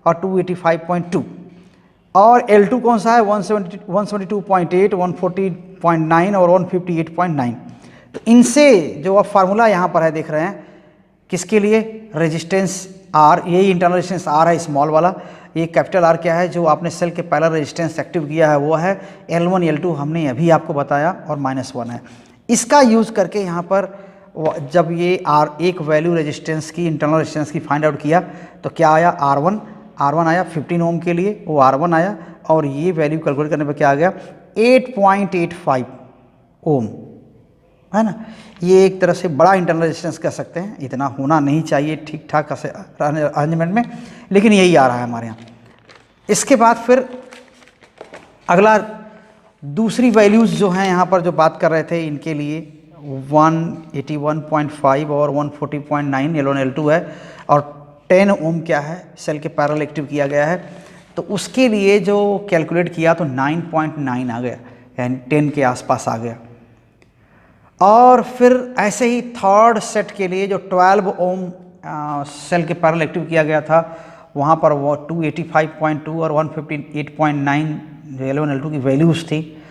और 285.2। और L2 कौन सा है 172.8, 140.9 और 158.9। तो इनसे जो अब फार्मूला यहाँ पर है देख रहे हैं, किसके लिए, रेजिस्टेंस R, यही इंटरनल रेजिस्टेंस R है स्मॉल वाला, ये कैपिटल R क्या है, जो आपने सेल के पैरेलल रेजिस्टेंस एक्टिव किया है वो है L1 L2, हमने अभी आपको बताया, और -1 है। इसका यूज़ करके यहाँ पर जब ये R एक वैल्यू रेजिस्टेंस की, इंटरनल रेजिस्टेंस की फाइंड आउट किया तो क्या आया, R1 आया 15 ओम के लिए, वो R1 आया, और ये वैल्यू कैलकुलेट करने पर क्या आ गया 8.85 ओम, है ना। ये एक तरह से बड़ा इंटरनल रेजिस्टेंस कह सकते हैं, इतना होना नहीं चाहिए ठीक ठाक अरेंजमेंट में, लेकिन यही आ रहा है हमारे यहाँ। इसके बाद फिर अगला दूसरी वैल्यूज़ जो हैं यहाँ पर जो बात कर रहे थे, इनके लिए 181.5 और 140.9 L1 L2 है, और 10 ओम क्या है, सेल के पैरेलल एक्टिव किया गया है, तो उसके लिए जो कैलकुलेट किया तो 9.9 आ गया, यानी 10 के आसपास आ गया। और फिर ऐसे ही थर्ड सेट के लिए जो 12 ओम सेल के पैरेलल एक्टिव किया गया था, वहाँ पर वो 285.2 और 158.9 जो L1 L2 की वैल्यूज़ थी,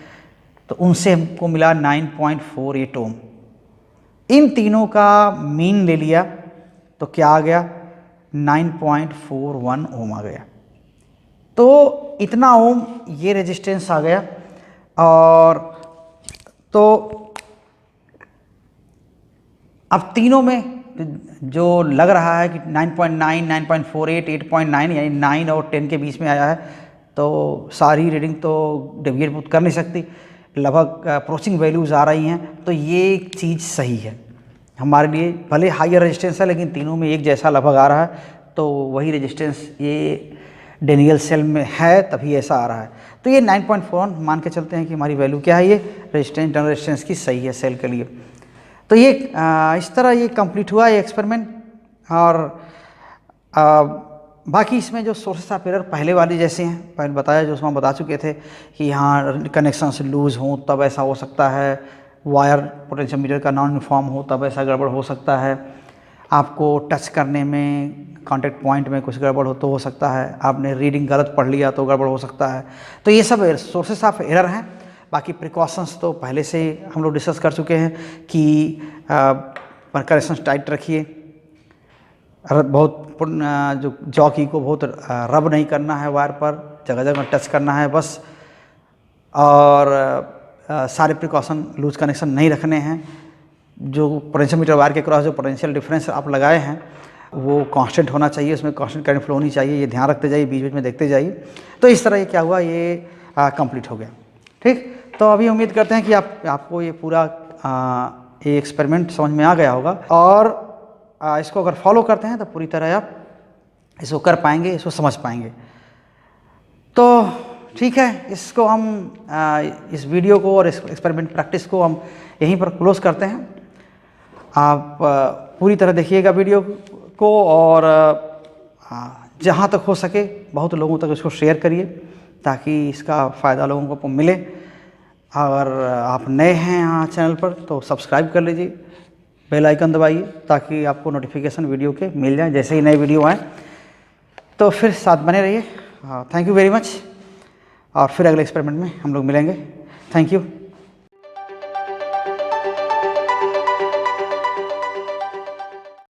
तो उनसे हमको मिला 9.48 ओम। इन तीनों का मीन ले लिया तो क्या आ गया 9.41 ओम आ गया। तो इतना ओम ये रेजिस्टेंस आ गया। और तो अब तीनों में जो लग रहा है कि 9.9, 9.48, 8.9 यानी 9 और 10 के बीच में आया है, तो सारी रीडिंग तो डेविएट कर नहीं सकती, लगभग अप्रोचिंग वैल्यूज़ आ रही हैं, तो ये चीज़ सही है हमारे लिए। भले हायर रेजिस्टेंस है लेकिन तीनों में एक जैसा लगभग आ रहा है, तो वही रेजिस्टेंस ये डेनियल सेल में है तभी ऐसा आ रहा है। तो ये 9.41 मान के चलते हैं कि हमारी वैल्यू क्या है, ये रेजिस्टेंस, इंटरनल रेजिस्टेंस की सही है सेल के लिए। तो ये इस तरह ये कंप्लीट हुआ ये एक्सपेरिमेंट। और बाकी इसमें जो सोर्सेस ऑफ एरर पहले वाली जैसे हैं, पहले बताया, जो उसमें हम बता चुके थे कि यहाँ कनेक्शन से लूज़ हो तब ऐसा हो सकता है, वायर पोटेंशियोमीटर का नॉन यूनिफॉर्म हो तब ऐसा गड़बड़ हो सकता है, आपको टच करने में कांटेक्ट पॉइंट में कुछ गड़बड़ हो तो हो सकता है, आपने रीडिंग गलत पढ़ लिया तो गड़बड़ हो सकता है। तो ये सब सोर्सेस ऑफ एरर हैं। बाकी प्रिकॉशंस तो पहले से ही हम लोग डिस्कस कर चुके हैं कि करेक्शंस टाइट रखिए, बहुत जो जॉकी को बहुत रब नहीं करना है वायर पर, जगह जगह टच करना है बस, और सारे प्रिकॉशन लूज कनेक्शन नहीं रखने हैं। जो पोटेंशियोमीटर वायर के क्रॉस जो पोटेंशियल डिफरेंस आप लगाए हैं वो कांस्टेंट होना चाहिए, उसमें कांस्टेंट करंट फ्लो होनी चाहिए, ये ध्यान रखते जाइए, बीच बीच में देखते जाइए। तो इस तरह ये क्या हुआ, ये कंप्लीट हो गया। ठीक, तो अभी उम्मीद करते हैं कि आपको ये पूरा ये एक्सपेरिमेंट समझ में आ गया होगा, और इसको अगर फॉलो करते हैं तो पूरी तरह आप इसको कर पाएंगे, इसको समझ पाएंगे। तो ठीक है, इसको हम इस वीडियो को और इस एक्सपेरिमेंट प्रैक्टिस को हम यहीं पर क्लोज करते हैं। आप पूरी तरह देखिएगा वीडियो को, और जहाँ तक हो सके बहुत लोगों तक इसको शेयर करिए ताकि इसका फ़ायदा लोगों को मिले। अगर आप नए हैं यहाँ चैनल पर तो सब्सक्राइब कर लीजिए, बेल आइकन दबाइए ताकि आपको नोटिफिकेशन वीडियो के मिल जाए जैसे ही नए वीडियो आएँ। तो फिर साथ बने रहिए। थैंक यू वेरी मच, और फिर अगले एक्सपेरिमेंट में हम लोग मिलेंगे। Thank you.